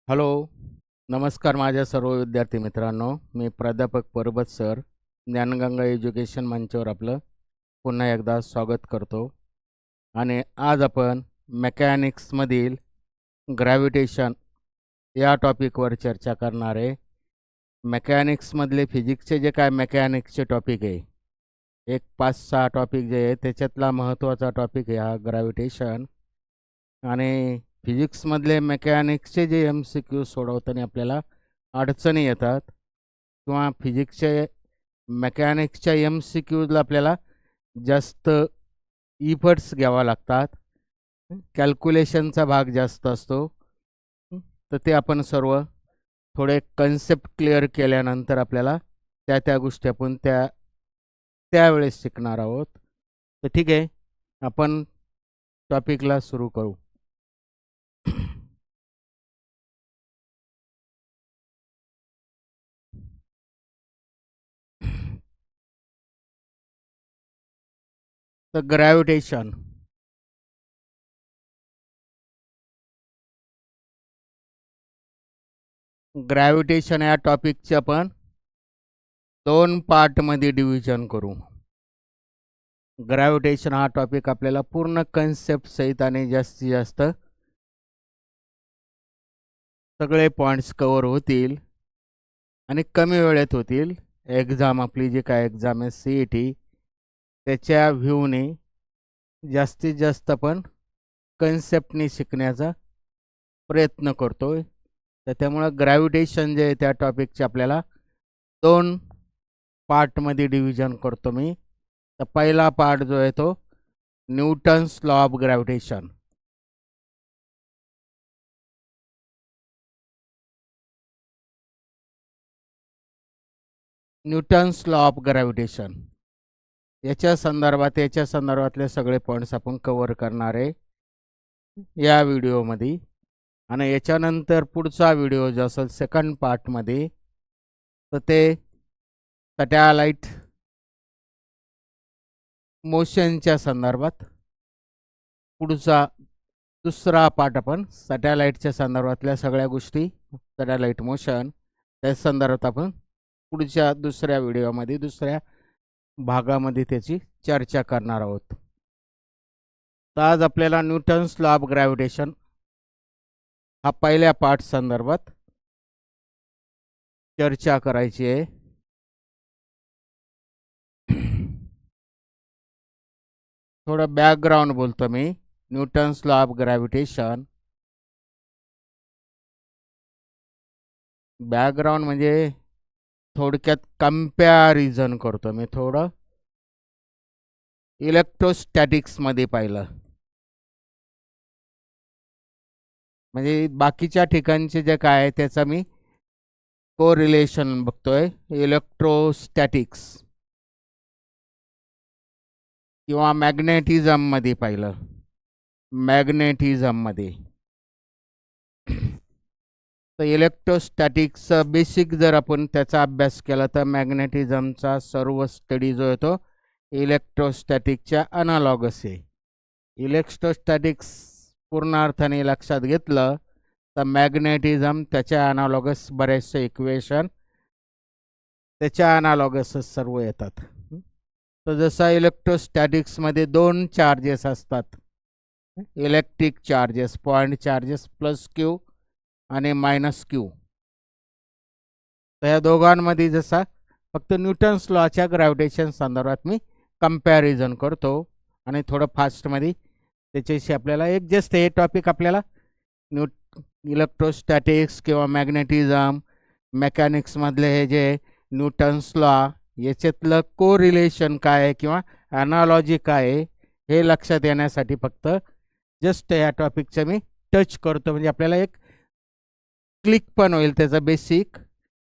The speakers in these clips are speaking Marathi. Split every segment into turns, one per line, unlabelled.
हॅलो, नमस्कार माझ्या सर्व विद्यार्थी मित्रांनो. मी प्राध्यापक परबत सर, ज्ञानगंगा एज्युकेशन मंचावर आपलं पुन्हा एकदा स्वागत करतो. आणि आज आपण मेकॅनिक्समधील ग्रॅव्हिटेशन या टॉपिकवर चर्चा करणार आहे. मेकॅनिक्समधले फिजिक्सचे जे काय मेकॅनिक्सचे टॉपिक आहे, एक 5-6 टॉपिक जे आहे त्याच्यातला महत्त्वाचा टॉपिक आहे हा ग्रॅव्हिटेशन. आणि फिजिक्समधले मेकॅनिक्सचे जे MCQ सोडवताना आपल्याला अडचणी येतात किंवा फिजिक्सचे मेकॅनिक्सच्या MCQला आपल्याला जास्त इफर्ट्स घ्यावा लागतात, कॅल्क्युलेशनचा भाग जास्त असतो. तर ते आपण सर्व थोडे कन्सेप्ट क्लिअर केल्यानंतर आपल्याला त्या गोष्टी आपण त्यावेळेस शिकणार आहोत. तर ठीक आहे, आपण टॉपिकला सुरू करू. तर ग्रॅव्हिटेशन या टॉपिकचे आपण 2 पार्टमध्ये डिव्हिजन करू. ग्रॅव्हिटेशन हा टॉपिक आपल्याला पूर्ण कन्सेप्ट सहित आणि जास्तीत जास्त सगळे पॉईंट्स कव्हर होतील आणि कमी वेळेत होतील. एक्झाम आपली जी काय एक्झाम आहे CET, त्याच्या व्ह्यूने जास्तीत जास्त आपण कन्सेप्टनी शिकण्याचा प्रयत्न करतोय. तर त्यामुळं ग्रॅव्हिटेशन जे आहे त्या टॉपिकचे आपल्याला 2 पार्टमध्ये डिव्हिजन करतो मी. तर पहिला पार्ट जो आहे तो Newton's law of gravitation. Newton's law of gravitation याच्या संदर्भातले सगळे पॉईंट्स आपण कव्हर करणार आहे या व्हिडिओमध्ये. आणि याच्यानंतर पुढचा व्हिडिओ जो असेल सेकंड पार्टमध्ये, तर ते सॅटॅलाइट मोशनच्या संदर्भात पुढचा दुसरा पार्ट आपण सॅटॅलाइटच्या संदर्भातल्या सगळ्या गोष्टी, सॅटॅलाइट मोशन त्या संदर्भात आपण पुढच्या दुसऱ्या व्हिडिओमध्ये दुसऱ्या भागामध्ये त्याची चर्चा करणार आहोत. तर आज आपल्याला न्यूटन्स लॉ ऑफ ग्रॅव्हिटेशन हा पहिल्या पार्ट संदर्भात चर्चा करायची आहे. थोडं बॅकग्राऊंड बोलतो मी. Newton's law of gravitation background म्हणजे थोडक्यात कंपॅरिझन करतो मी. थोडं इलेक्ट्रोस्टॅटिक्समध्ये पाहिलं, म्हणजे बाकीच्या ठिकाणचे जे काय आहे त्याचा मी कोरिलेशन बघतोय. इलेक्ट्रोस्टॅटिक्स किंवा मॅग्नेटिझममध्ये पाहिलं. मॅग्नेटिझममध्ये तर इलेक्ट्रोस्टॅटिक्सचं बेसिक जर आपण त्याचा अभ्यास केला तर मॅग्नेटिझमचा सर्व स्टडी जो आहे तो इलेक्ट्रोस्टॅटिकच्या अनालॉगस आहे. इलेक्ट्रोस्टॅटिक्स पूर्ण अर्थाने लक्षात घेतलं तर मॅग्नेटिझम त्याच्या अनालॉगस बरेचसे इक्वेशन त्याच्या अनालॉगसच सर्व येतात. तर जसा इलेक्ट्रोस्टॅटिक्समध्ये 2 चार्जेस असतात, electric charges, point charges +Q आणि -Q. तर या दोघांमध्ये जसा फक्त न्यूटन्स लॉच्या ग्रॅव्हिटेशन संदर्भात मी कंपॅरिझन करतो आणि थोडं फास्टमध्ये त्याच्याशी आपल्याला एक जस्ट हे टॉपिक आपल्याला इलेक्ट्रोस्टॅटिक्स किंवा मॅग्नेटिझम मेकॅनिक्समधले हे जे न्यूटन्स लॉ याच्यातलं कोरिलेशन काय आहे किंवा ॲनालॉजी काय आहे हे लक्षात येण्यासाठी फक्त जस्ट या टॉपिकचं मी टच करतो, म्हणजे आपल्याला एक क्लिक पण होईल त्याचा बेसिक.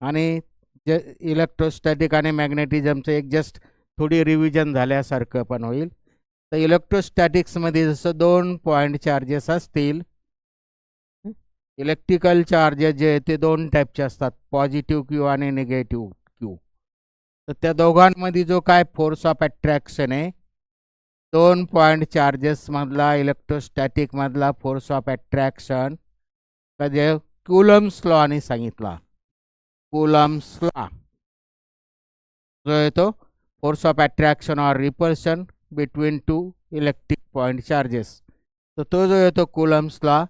आणि जे इलेक्ट्रोस्टॅटिक आणि मॅग्नेटिझमचं एक जस्ट थोडी रिव्हिजन झाल्यासारखं पण होईल. तर इलेक्ट्रोस्टॅटिक्समध्ये जसं 2 पॉईंट चार्जेस असतील, इलेक्ट्रिकल चार्जेस जे ते 2 टाईपचे असतात, पॉझिटिव्ह Q आणि निगेटिव्ह Q. तर त्या दोघांमध्ये जो काय फोर्स ऑफ अट्रॅक्शन आहे, 2 पॉईंट चार्जेसमधला इलेक्ट्रोस्टॅटिकमधला फोर्स ऑफ अट्रॅक्शन, जे कुलम्स लॉने सांगितला. कुलम्स लॉ जो येतो force of attraction or repulsion between two electric point charges. तर तो जो येतो कुलम्स लॉ,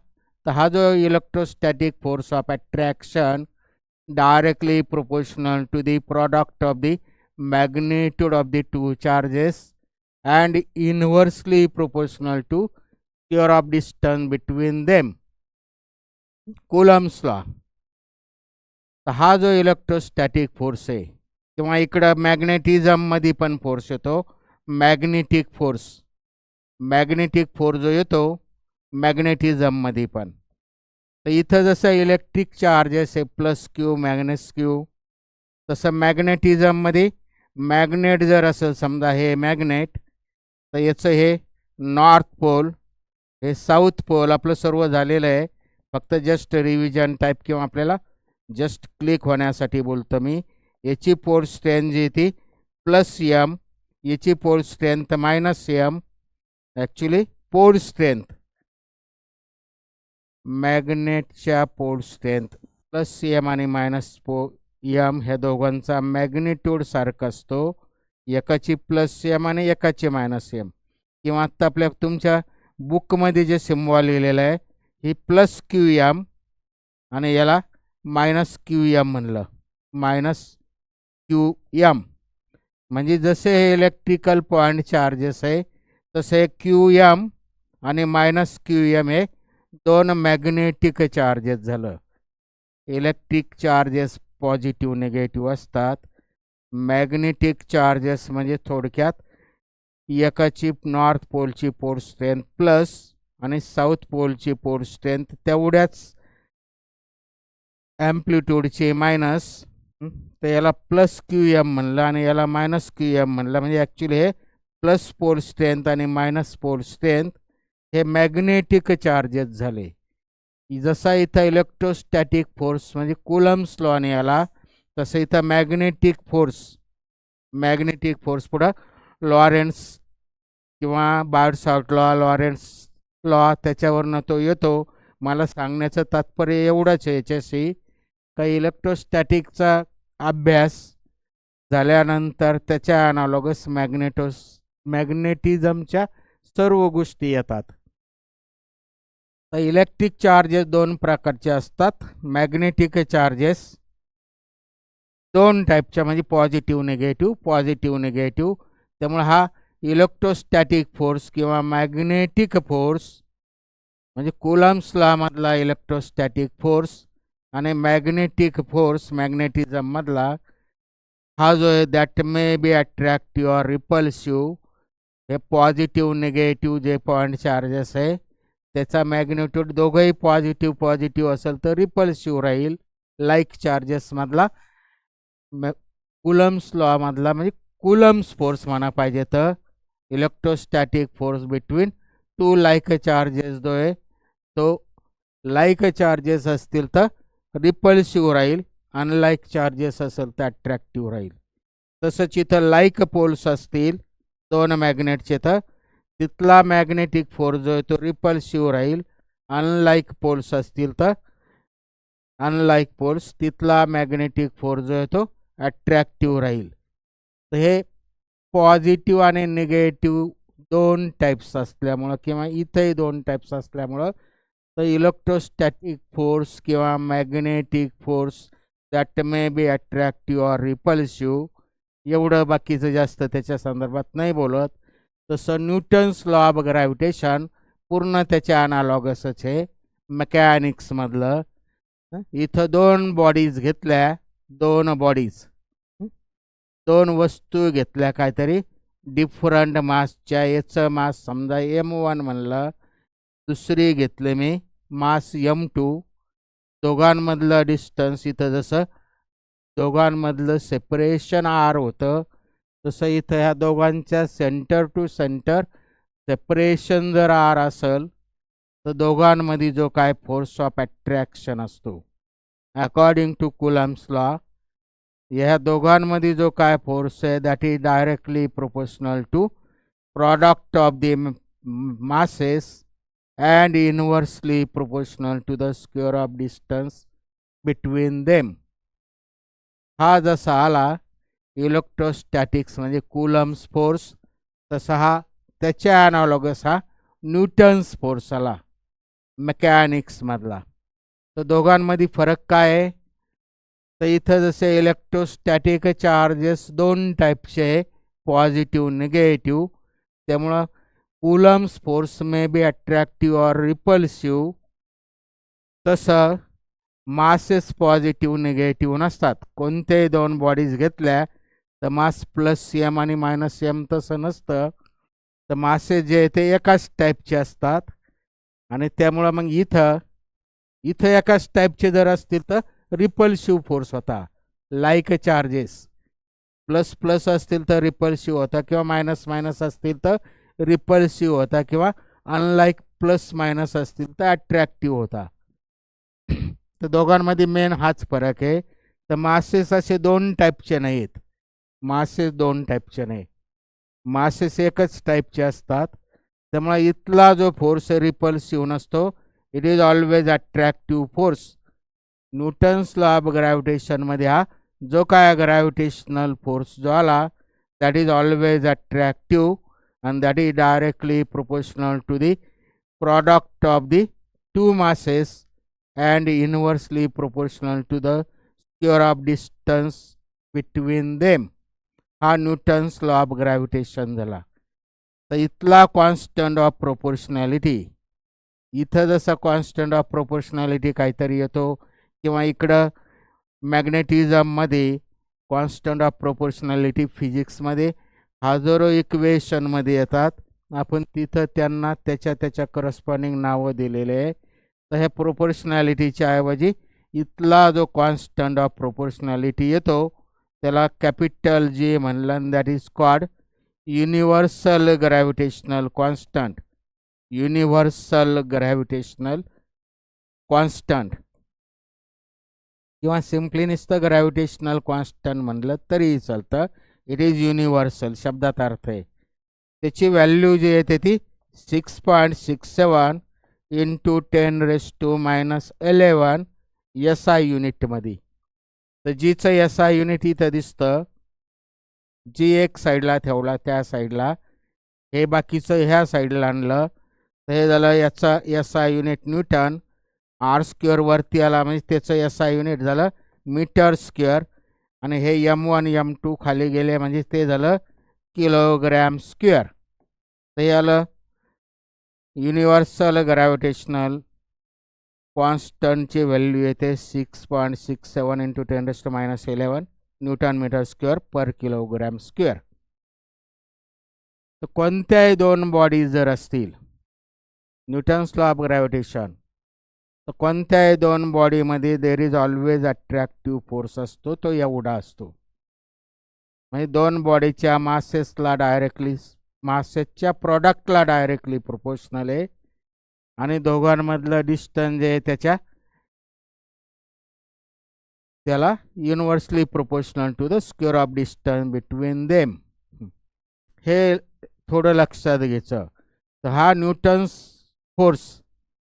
तर हा जो electrostatic force of attraction directly proportional to the product of the magnitude of the two charges and inversely proportional to square of distance between them. Coulomb's law. तर हा जो इलेक्ट्रोस्टॅटिक फोर्स आहे किंवा इकडं मॅग्नेटिझममध्ये पण फोर्स येतो, मॅग्नेटिक फोर्स जो येतो मॅग्नेटिझममध्ये पण. तर इथं जसं इलेक्ट्रिक चार्जेस आहे प्लस क्यू मायनस क्यू, तसं मॅग्नेटिझममध्ये मॅग्नेट जर असेल समजा हे मॅग्नेट, तर याचं हे नॉर्थ पोल हे साऊथ पोल आपलं सर्व झालेलं आहे. फक्त जस्ट रिव्हिजन टाईप किंवा आपल्याला जस्ट क्लिक होण्यासाठी बोलतो मी. याची पोल स्ट्रेंथ जी ती प्लस एम, याची pole strength minus M. Actually pole strength मॅग्नेटच्या पोल स्ट्रेंथ प्लस एम आणि मायनस एम ह्या दोघांचा मॅग्निट्यूड सारखा असतो. एकाची प्लस एम आणि एकाची मायनस एम. किंवा आत्ता आपल्या तुमच्या बुकमध्ये जे सिम्बॉल लिहिलेलं आहे ही प्लस क्यू एम आणि याला मायनस क्यू एम म्हणलं. मायनस क्यू एम म्हणजे जसे हे इलेक्ट्रिकल पॉईंट चार्जेस आहे तसे क्यू एम आणि मायनस क्यू एम हे दोन मॅग्नेटिक चार्जेस झालं. इलेक्ट्रिक चार्जेस पॉझिटिव्ह निगेटिव्ह असतात. मॅग्नेटिक चार्जेस म्हणजे थोडक्यात एकाची नॉर्थ पोलची पोल स्ट्रेंथ प्लस आणि साऊथ पोलची पोल स्ट्रेंथ तेवढ्याच ॲम्प्लिट्यूडची मायनस. तर याला प्लस क्यू एम म्हणलं आणि याला मायनस क्यू एम म्हणलं. म्हणजे ॲक्च्युली हे प्लस पोल स्ट्रेंथ आणि मायनस पोल स्ट्रेंथ हे मॅग्नेटिक चार्जेस झाले. जसा इथं इलेक्ट्रोस्टॅटिक फोर्स म्हणजे कुलम्स लॉने आला, तसं इथं मॅग्नेटिक फोर्स पुढं लॉरेन्स किंवा बार्ड-शॉर्ट लॉ, लॉरेन्स लॉ त्याच्यावरनं तो येतो. मला सांगण्याचं तात्पर्य एवढंच आहे याच्याशी का इलेक्ट्रोस्टॅटिकचा अभ्यास झाल्यानंतर त्याच्या ॲनालॉगस मॅग्नेटिझमच्या सर्व गोष्टी येतात. तर इलेक्ट्रिक चार्जेस दोन प्रकारचे असतात. मॅग्नेटिक चार्जेस दोन टाईपच्या म्हणजे पॉझिटिव्ह निगेटिव्ह. त्यामुळे हा इलेक्ट्रोस्टॅटिक फोर्स किंवा मॅग्नेटिक फोर्स म्हणजे कुलम्स लॉमधला इलेक्ट्रोस्टॅटिक फोर्स आणि मॅग्नेटिक फोर्स मॅग्नेटिझममधला हा जो आहे that may be attractive or repulsive. हे पॉझिटिव्ह निगेटिव्ह जे पॉईंट चार्जेस आहे त्याचा मॅग्नेट्यूड दोघंही पॉझिटिव्ह असेल तर रिपल्सिव्ह राहील. लाईक चार्जेसमधला कुलम्स लॉमधला म्हणजे कुलम्स फोर्स म्हणा पाहिजे तर electrostatic force between two like charges जो आहे तो लाईक चार्जेस असतील तर रिपल्सिव्ह राहील, अनलाईक चार्जेस असेल तर अट्रॅक्टिव्ह राहील. तसंच इथं लाईक पोल्स असतील दोन मॅग्नेटचे तर तिथला मॅग्नेटिक फोर्स जो आहे तो रिपल्सिव्ह राहील. अनलाईक पोल्स असतील तर अनलाईक पोल्स तिथला मॅग्नेटिक फोर्स जो आहे तो अट्रॅक्टिव्ह राहील. तर हे पॉझिटिव्ह आणि निगेटिव्ह दोन टाईप्स असल्यामुळं किंवा इथंही दोन टाईप्स असल्यामुळं तर इलेक्ट्रोस्टॅटिक फोर्स किंवा magnetic force that may be attractive or repulsive एवढं बाकीचं जास्त त्याच्या संदर्भात नाही बोलत. तसं न्यूटन्स लॉ ऑफ ग्रॅव्हिटेशन पूर्ण त्याच्या अनालॉगसच आहे मेकॅनिक्समधलं. इथं दोन बॉडीज घेतल्या, दोन वस्तू घेतल्या काहीतरी डिफरंट मासच्या. याचं मास समजा M1 म्हणलं, दुसरी घेतले मी मास M2. दोघांमधलं डिस्टन्स इथं जसं दोघांमधलं सेपरेशन R होतं तसं इथं ह्या दोघांच्या सेंटर टू सेंटर सेपरेशन जर R असेल तर दोघांमध्ये जो काय फोर्स ऑफ अट्रॅक्शन असतो अकॉर्डिंग टू कुलम्स लॉ, ह्या दोघांमध्ये जो काय फोर्स आहे that is directly proportional to product of the masses and inversely proportional to the square of distance between them. हा जसा आला इलेक्ट्रोस्टॅटिक्स म्हणजे कुलम्स फोर्स, तसा हा त्याच्या ॲनालॉगस हा न्यूटन्स फोर्स आला मेकॅनिक्स मधला. तर दोघांमध्ये फरक काय आहे? तर इथं जसे इलेक्ट्रोस्टॅटिक चार्जेस दोन टाईपचे आहे, पॉझिटिव्ह निगेटिव्ह. त्यामुळं Coulomb's force may be attractive or repulsive. तसं मासेस पॉझिटिव्ह निगेटिव्ह नसतात. कोणत्याही दोन बॉडीज घेतल्या तर मास प्लस एम आणि मायनस एम तसं नसतं. तर मासेस जे ते एकाच टाईपचे असतात आणि त्यामुळं मग इथं एकाच टाईपचे जर असतील तर रिपल्सिव्ह फोर्स होता. लाईक चार्जेस प्लस प्लस असतील तर रिपल्सिव्ह होता, किंवा मायनस मायनस असतील तर रिपल्सिव्ह होता, किंवा अनलाईक प्लस मायनस असतील तर अट्रॅक्टिव्ह होता. तर दोघांमध्ये मेन हाच फरक आहे. तर मासेस असे दोन टाईपचे नाहीत. मासेस दोन टाईपचे नाही, मासेस एकच टाईपचे असतात. त्यामुळे इथला जो फोर्स रिपल्सिव्ह नसतो, it is always attractive force. Newton's law of ग्रॅव्हिटेशनमध्ये हा जो काय ग्रॅव्हिटेशनल फोर्स जो आला that is always attractive and that is directly proportional to the product of the two masses and inversely proportional to the square of distance between them. हा न्यूटन्स लॉ ऑफ ग्रॅव्हिटेशन झाला. तर इथला कॉन्स्टंट ऑफ प्रोपोर्शनॅलिटी, इथं जसा कॉन्स्टंट ऑफ प्रोपोर्शनॅलिटी काहीतरी येतो, किंवा इकडं मॅग्नेटिझममध्ये कॉन्स्टंट ऑफ प्रोपोर्शनॅलिटी फिजिक्समध्ये हजारो इक्वेशनमध्ये येतात. आपण तिथं त्यांना त्याच्या करस्पॉन्डिंग नावं दिलेले आहे. तर ह्या प्रोपोर्शनॅलिटीच्या ऐवजी इथला जो कॉन्स्टंट ऑफ प्रोपोर्शनॅलिटी येतो त्याला कॅपिटल जी म्हणलं, that is called universal gravitational constant. Universal gravitational constant किंवा सिम्पली नुसतं ग्रॅव्हिटेशनल कॉन्स्टंट म्हणलं तरीही चालतं. इट इज युनिव्हर्सल शब्दात अर्थ आहे. त्याची व्हॅल्यू जी आहे ती 6.67 इंटू 10⁻⁻11 SI युनिटमध्ये. तर जीचं SI युनिट इथं दिसतं, जी एक साईडला ठेवला त्या साईडला, हे बाकीचं ह्या साईडला आणलं तर हे झालं याचा SI युनिट न्यूटन. R² वरती आला म्हणजे त्याचं SI युनिट झालं मीटर स्क्वेअर, आणि हे M1 M2 खाली गेले म्हणजे ते झालं किलोग्रॅम स्क्वेअर. तर हे आलं युनिव्हर्सल ग्रॅव्हिटेशनल कॉन्स्टंटची व्हॅल्यू येते 6.67 इंटू 10⁻11 न्यूटन मीटर स्क्वेअर पर किलोग्रॅम स्क्वेअर. तर कोणत्याही दोन बॉडीज जर असतील, न्यूटन्स लॉ ऑफ ग्रॅव्हिटेशन, तर कोणत्याही दोन बॉडीमध्ये देर इज ऑलवेज अट्रॅक्टिव्ह फोर्स असतो, तो एवढा असतो. म्हणजे दोन बॉडीच्या मासेसला डायरेक्टली, मासेसच्या प्रॉडक्टला डायरेक्टली प्रोपोर्शनल आहे, आणि दोघांमधलं डिस्टन्स जे आहे त्याला universally proportional to the square of distance between them. हे थोडं लक्षात घ्यायचं. तर हा न्यूटन्स फोर्स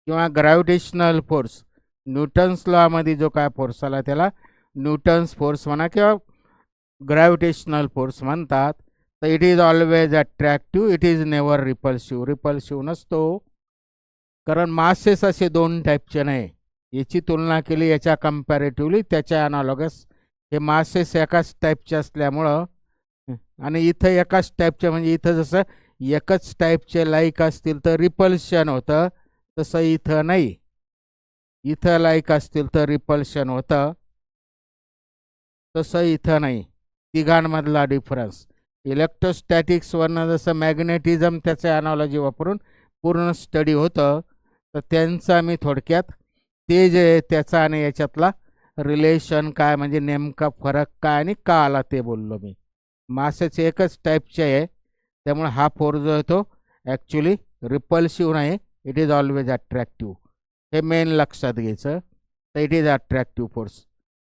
किंवा ग्रॅव्हिटेशनल फोर्स, न्यूटन्स लॉमध्ये जो काय फोर्स आला त्याला न्यूटन्स फोर्स म्हणा किंवा ग्रॅव्हिटेशनल फोर्स म्हणतात. तर it is always attractive, it is never repulsive. Repulsive नसतो, कारण मासेस असे दोन टाईपचे नाही. याची तुलना केली याच्या कम्पॅरेटिव्हली त्याच्या ॲनालॉगस, हे मासेस एकाच टाईपचे असल्यामुळं, आणि इथं एकाच टाईपचे म्हणजे इथं जसं एकच टाईपचे लाईक असतील तर रिपल्शन होतं, तसं इथं नाही. इथं लाईक असतील तर रिपल्शन होतं, तसं इथं नाही. तिघांमधला डिफरन्स इलेक्ट्रोस्टॅटिक्सवरनं जसं मॅग्नेटिझम त्याचं ॲनॉलॉजी वापरून पूर्ण स्टडी होतं, तर त्यांचा मी थोडक्यात ते जे त्याचा आणि याच्यातला रिलेशन काय, म्हणजे नेमका फरक काय आणि का आला ते बोललो मी. मासेचे एकच टाईपचे आहे, त्यामुळे हा फोर्स जो आहे तो ॲक्च्युली रिपल्सिव्ह नाही, इट इज ऑलवेज अट्रॅक्टिव्ह. हे मेन लक्षात घ्यायचं. तर it is attractive force.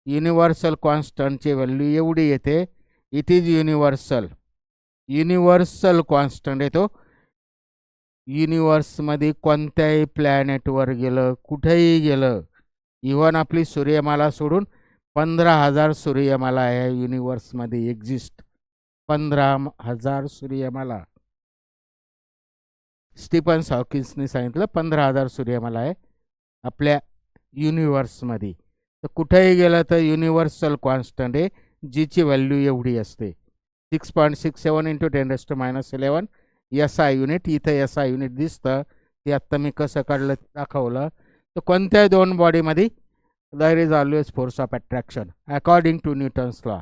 Universal कॉन्स्टंटची व्हॅल्यू एवढी येते, it is universal. Universal constant येतो युनिवर्समध्ये कोणत्याही प्लॅनेटवर गेलं, कुठेही गेलं, इव्हन आपली सूर्यमाला सोडून 15,000 सूर्यमाला या युनिवर्समध्ये एक्झिस्ट. 15,000 सूर्यमाला. स्टीफन हॉकिन्सने सांगितलं 15,000 सूर्यमाला आहे आपल्या युनिवर्समध्ये. तर कुठेही गेलं तर युनिव्हर्सल कॉन्स्टंट आहे, जीची व्हॅल्यू एवढी असते 6.67 × 10⁻11 SI युनिट. इथं SI युनिट दिसतं, ते आत्ता मी कसं काढलं दाखवलं. तर कोणत्याही दोन बॉडीमध्ये there is always force of attraction according to Newton's law.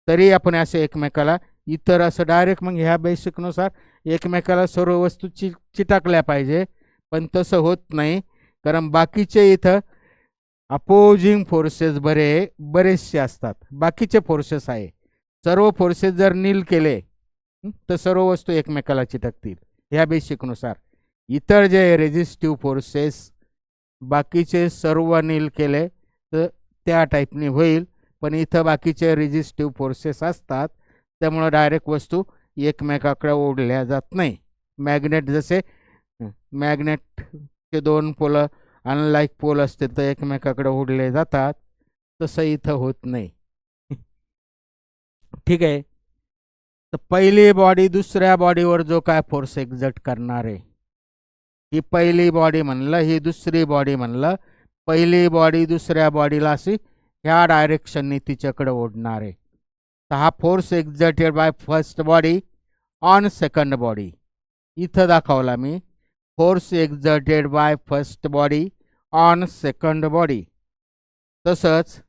तरी आपण असे एकमेकाला इतर असं डायरेक्ट मग ह्या बेसिकनुसार एकमेकाला सर्व वस्तू चिटाकल्या पाहिजे, पण तसं होत नाही, कारण बाकीचे इथं अपोजिंग फोर्सेस बरेचसे असतात. बाकीचे फोर्सेस आहे, सर्व फोर्सेस जर नील केले तर सर्व वस्तू एकमेकाला चिटकतील ह्या बेसिकनुसार. इतर जे रेजिस्टिव्ह फोर्सेस बाकीचे सर्व नील केले तर त्या टाईपने होईल, पण इथं बाकीचे रेजिस्टिव्ह फोर्सेस असतात, त्यामुळं डायरेक्ट वस्तू एकमेकाकडे ओढल्या जात नाही. मॅग्नेट जसे मॅग्नेटचे दोन पोल अनलाईक पोल असतील तर एकमेकाकडे ओढले जातात, तसं इथं होत नाही. ठीक आहे. तर पहिली बॉडी दुसऱ्या बॉडीवर जो काय फोर्स एक्झर्ट करणार आहे, ही पहिली बॉडी म्हणलं, ही दुसरी बॉडी म्हणलं. पहिली बॉडी दुसऱ्या बॉडीला अशी ह्या डायरेक्शनने तिच्याकडे ओढणार आहे. तर हा force exerted by first body on second body इथं दाखवला मी. Force exerted by first body on second body. तसंच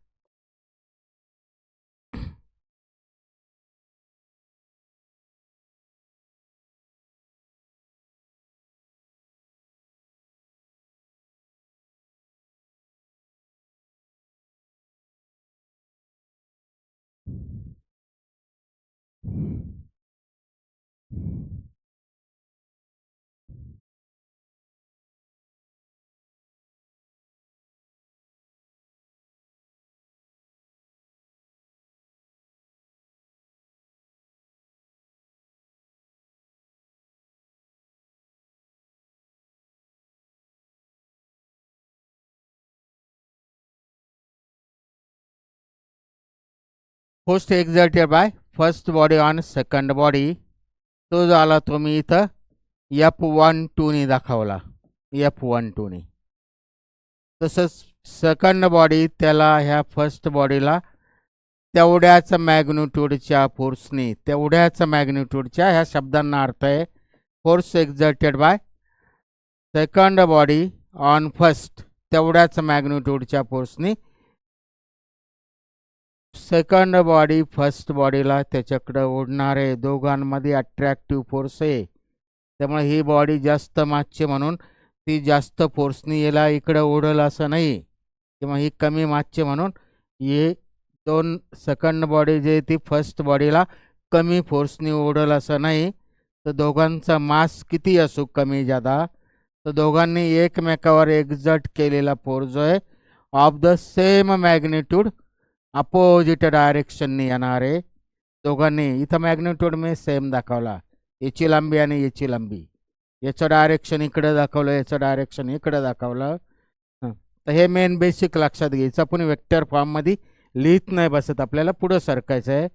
force exerted by first body on second body, तो झाला तो मी इथं F12ने दाखवला, F12ने. तसंच सेकंड बॉडी त्याला ह्या फर्स्ट बॉडीला तेवढ्याच मॅग्निट्यूडच्या फोर्सने, तेवढ्याच मॅग्निट्यूडच्या, ह्या शब्दांना अर्थ आहे force exerted by second body on first, तेवढ्याच मॅग्निट्यूडच्या फोर्सने सेकंड बॉडी फर्स्ट बॉडीला त्याच्याकडे ओढणार आहे. दोघांमध्ये अट्रॅक्टिव्ह फोर्स आहे, त्यामुळे ही बॉडी जास्त मासची म्हणून ती जास्त फोर्सनी याला इकडे ओढल असं नाही, किंवा ही कमी मासची म्हणून हे दोन सेकंड बॉडी जे ती फर्स्ट बॉडीला कमी फोर्सनी ओढल असं नाही. तर दोघांचा मास किती असो कमी जादा, तर दोघांनी एकमेकावर एक्झर्ट केलेला फोर्स जो आहे of the same magnitude opposite डायरेक्शनने येणार आहे. दोघांनी इथं मॅग्निट्यूड मी सेम दाखवला, याची लांबी आणि याची लांबी, याचं डायरेक्शन इकडे दाखवलं, याचं डायरेक्शन इकडे दाखवलं. तर हे मेन बेसिक लक्षात घ्यायचं. आपण वेक्टर फॉर्ममध्ये लिहित नाही बसत, आपल्याला पुढं सरकायचं आहे.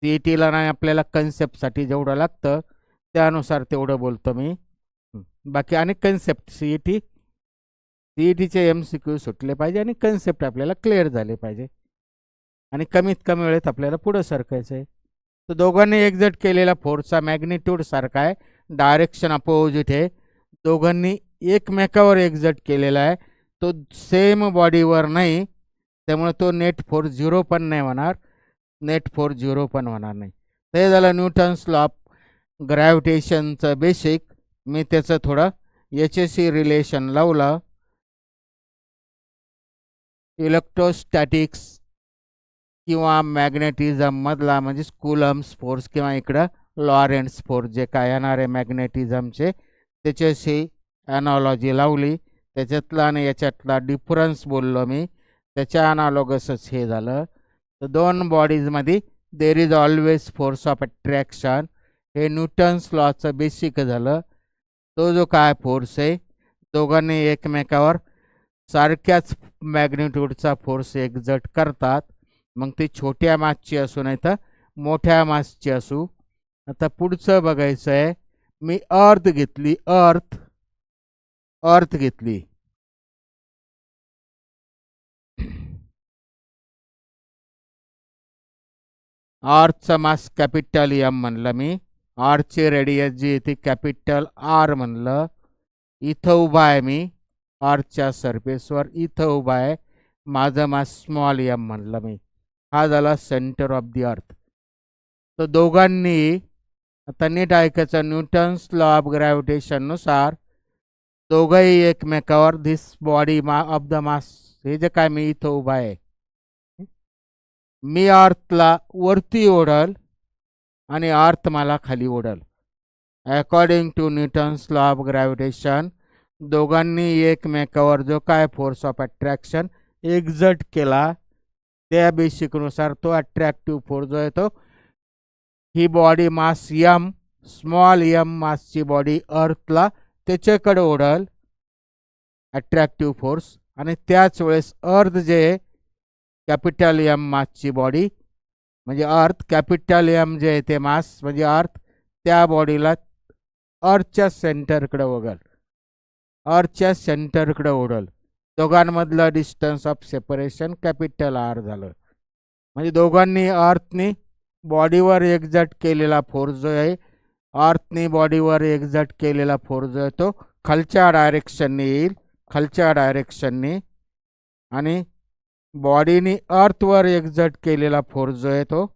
CETला नाही, आपल्याला कन्सेप्टसाठी जेवढं लागतं त्यानुसार तेवढं बोलतो मी. बाकी आणि कन्सेप्ट CETचे MCQ सुटले पाहिजे आणि कन्सेप्ट आपल्याला क्लिअर झाले पाहिजे, आणि कमीत कमी वेळेत आपल्याला पुढं सरकायचं आहे. तर दोघांनी एक्झर्ट केलेला फोर्सचा मॅग्निट्यूड सारखा आहे, डायरेक्शन अपोजिट आहे. दोघांनी एकमेकावर एक्झर्ट केलेला आहे, तो सेम बॉडीवर नाही, त्यामुळे तो नेट फोर्स 0 पण नाही होणार, नेट फोर्स 0 पण होणार नाही. तर हे झालं न्यूटन्स लॉ ऑफ ग्रॅव्हिटेशनचं बेसिक. मी त्याचं थोडं याच्याशी रिलेशन लावलं. इलेक्ट्रोस्टॅटिक्स किंवा मॅग्नेटिझममधला म्हणजे कुलम्स फोर्स किंवा इकडं लॉरेंट्स फोर्स जे काय येणार आहे मॅग्नेटिझमचे, त्याच्याशी ॲनॉलॉजी लावली. त्याच्यातला आणि याच्यातला डिफरन्स बोललो मी, त्याच्या ॲनॉलॉगसच हे झालं. तर दोन बॉडीजमध्ये there is always force of attraction, हे न्यूटन्स लॉचं बेसिक झालं. तो जो काय फोर्स आहे, दोघांनी एकमेकावर सारख्याच मॅग्निट्यूडचा फोर्स एक्झर्ट करतात. मग ती छोट्या मासची असू नाही तर मोठ्या मासची असू. आता पुढचं बघायचं आहे. मी अर्थ घेतली, अर्थ घेतली. आरचा मास कॅपिटल एम म्हणलं मी. आरची रेडियस जी ती कॅपिटल आर म्हणलं. इथं उभा आहे मी आरच्या सरफेसवर, इथं उभा आहे. माझं मास स्मॉल एम म्हणलं मी. हा झाला सेंटर ऑफ द अर्थ. तर दोघांनी आता नीट ऐकायचं, न्यूटन्स लॉ ऑफ ग्रॅव्हिटेशननुसार दोघंही एकमेकावर दिस बॉडी ऑफ द मास, हे जे काय मी इथं उभा आहे, मी अर्थला वरती ओढल आणि अर्थ मला खाली ओढल. According to Newton's law of gravitation दोघांनी एकमेकावर जो काय फोर्स ऑफ अट्रॅक्शन एक्झर्ट केला त्या बेसिकनुसार तो अट्रॅक्टिव्ह फोर्स जो आहे तो ही body mass m, small m मासची बॉडी अर्थला त्याच्याकडे ओढल अट्रॅक्टिव्ह फोर्स. आणि त्याच वेळेस अर्थ जे कॅपिटल एम मासची बॉडी म्हणजे अर्थ, कॅपिटल एम जे आहे ते मास म्हणजे अर्थ, त्या बॉडीला अर्थच्या सेंटरकडे ओढल, अर्थच्या सेंटरकडे ओढल. दोघांमधलं distance of separation capital R झालं. म्हणजे दोघांनी अर्थनी बॉडीवर एक्झर्ट केलेला फोर्स जो आहे, अर्थनी बॉडीवर एक्झर्ट केलेला फोर्स जो आहे तो खालच्या डायरेक्शनने येईल, खालच्या डायरेक्शनने. आणि बॉडीनी अर्थवर एक्झर्ट केलेला फोर्स जो आहे तो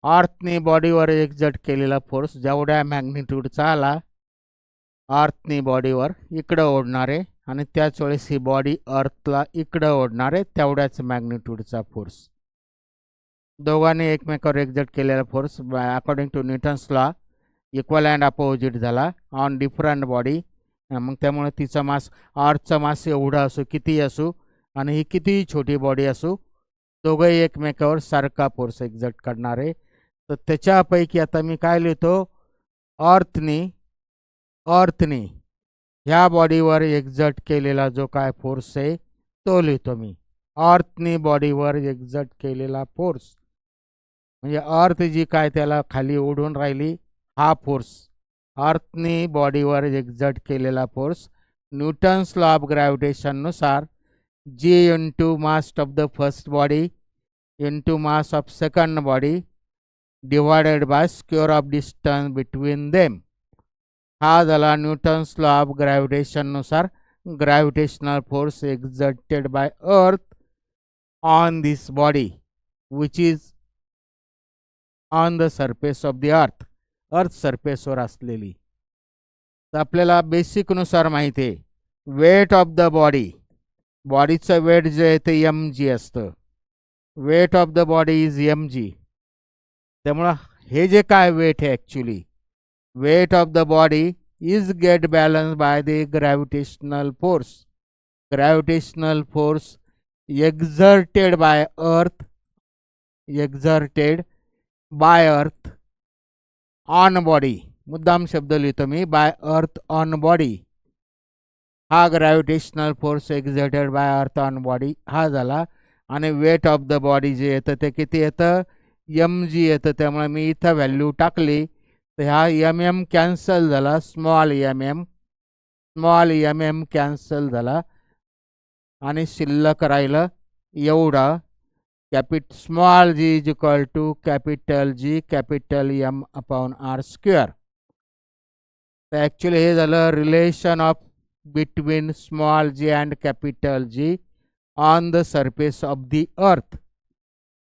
अर्थनी बॉडीवर एक्झर्ट केलेला फोर्स जेवढ्या मॅग्निट्यूडचा आला, अर्थनी बॉडीवर इकडं ओढणार आहे आणि त्याच वेळेस ही बॉडी अर्थला इकडं ओढणार आहे, तेवढ्याच मॅग्निट्यूडचा फोर्स. दोघांनी एकमेकावर एक्झर्ट केलेला force according to Newton's law equal and opposite झाला ऑन डिफरंट बॉडी. मग त्यामुळे तिचा मास, अर्थचा मास एवढा असो कितीही असू आणि ही कितीही छोटी बॉडी असू, दोघंही एकमेकावर सारखा फोर्स एक्झर्ट करणार आहे. तर त्याच्यापैकी आता मी काय लिहितो, अर्थनी ह्या बॉडीवर एक्झर्ट केलेला जो काय फोर्स आहे तो लिहितो मी. अर्थनी बॉडीवर एक्झर्ट केलेला फोर्स म्हणजे अर्थ जी काय त्याला खाली ओढून राहिली हा फोर्स, अर्थनी बॉडीवर एक्झर्ट केलेला फोर्स न्यूटन्स लॉ ऑफ ग्रॅव्हिटेशननुसार G into mass of the first body into mass of second body divided by square of distance between them. हा झाला न्यूटन्स लॉ ऑफ ग्रॅव्हिटेशननुसार gravitational force exerted by earth on this body which is on the surface of the earth, earth सरफेसवर असलेली. तर आपल्याला बेसिकनुसार माहिती आहे वेट ऑफ द बॉडी, बॉडीचं वेट जे आहे ते एम जी असतं, weight of the body is m g. त्यामुळं हे जे काय वेट आहे actually weight of the body is get balance by the gravitational force, gravitational force exerted by earth, exerted by earth on body. मुद्दाम शब्द लिहितो मी, बाय अर्थ ऑन बॉडी. हा gravitational force exerted by earth on body हा झाला. आणि वेट ऑफ द बॉडी जे येतं ते किती येतं, एम जी येतं. त्यामुळे मी इथं व्हॅल्यू टाकली तर हा एम एम कॅन्सल झाला, स्मॉल एम एम कॅन्सल झाला आणि शिल्लक राहिलं एवढा small g is equal to capital G capital M upon r square. तर ॲक्च्युली हे झालं relation of between small g and capital G on the surface of the earth,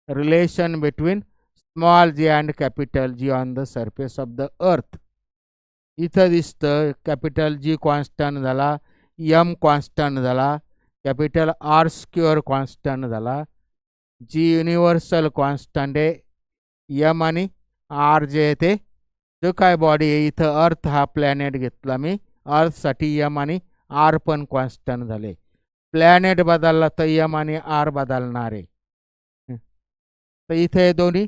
relation between small g and capital G on the surface of the earth. इथं दिसतं कॅपिटल जी कॉन्स्टंट झाला, एम कॉन्स्टंट झाला, कॅपिटल आर स्क्वेअर कॉन्स्टंट झाला. जी युनिव्हर्सल कॉन्स्टंट आहे एम आणि आर जे आहे ते जो काय बॉडी आहे इथं अर्थ हा प्लॅनेट घेतला मी अर्थसाठी एम आणि आर पण कॉन्स्टंट झाले. प्लॅनेट बदलला तर एम आणि आर बदलणार आहे. तर इथे हे दोन्ही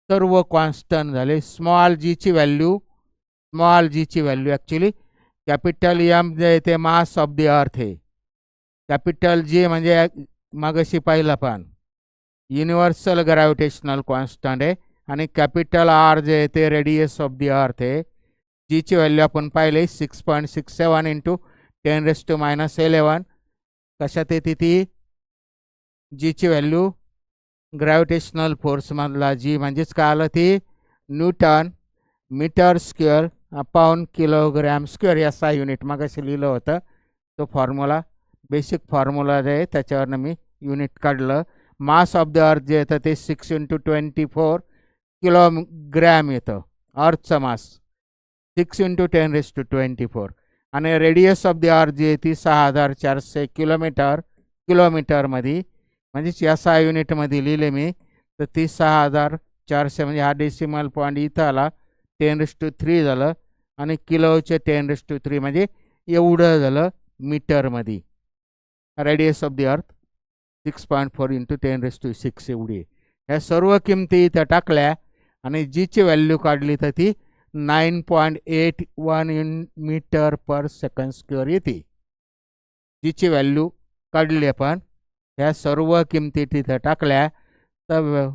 सर्व कॉन्स्टंट झाले. स्मॉल जीची व्हॅल्यू ॲक्च्युली कॅपिटल एम जे आहे ते मास ऑफ द अर्थ आहे. कॅपिटल जी म्हणजे मागशी पाहिलं पण युनिव्हर्सल ग्रॅव्हिटेशनल कॉन्स्टंट आहे आणि कॅपिटल आर जे आहे ते रेडियस ऑफ द अर्थ आहे. जीची व्हॅल्यू आपण पाहिले 6.67 इंटू 10⁻11. कशात येते ती जीची व्हॅल्यू ग्रॅव्हिटेशनल फोर्समधला जी म्हणजेच काय आलं ती newton metre square upon kilogram square या 6 युनिट मागाशी लिहिलं होतं. तो फॉर्म्युला बेसिक फॉर्म्युला जे आहे त्याच्यावरनं मी युनिट काढलं. मास ऑफ द अर्थ जे येतं ते 6 इंटू 24 किलोग्रॅम येतं अर्थचं मास 6 इंटू 10⁻24 आणि रेडियस ऑफ द अर्थ जी आहे ती 6400 किलोमीटरमध्ये म्हणजेच या 6 युनिटमध्ये लिहिले मी तर ती 6400 म्हणजे हा डेसिमल पॉईंट इथं आला 10⁻³ झालं आणि किलोचे 10⁻³ म्हणजे एवढं झालं मीटरमध्ये. रेडियस ऑफ द अर्थ 6.4 इंटू 10⁻6 एवढी आहे. ह्या सर्व किमती इथं टाकल्या आणि जीची व्हॅल्यू काढली तर ती 9.81 मीटर पर सेकंड स्क्वेअर येते. जीची व्हॅल्यू काढली आपण ह्या सर्व किमती तिथं टाकल्या तर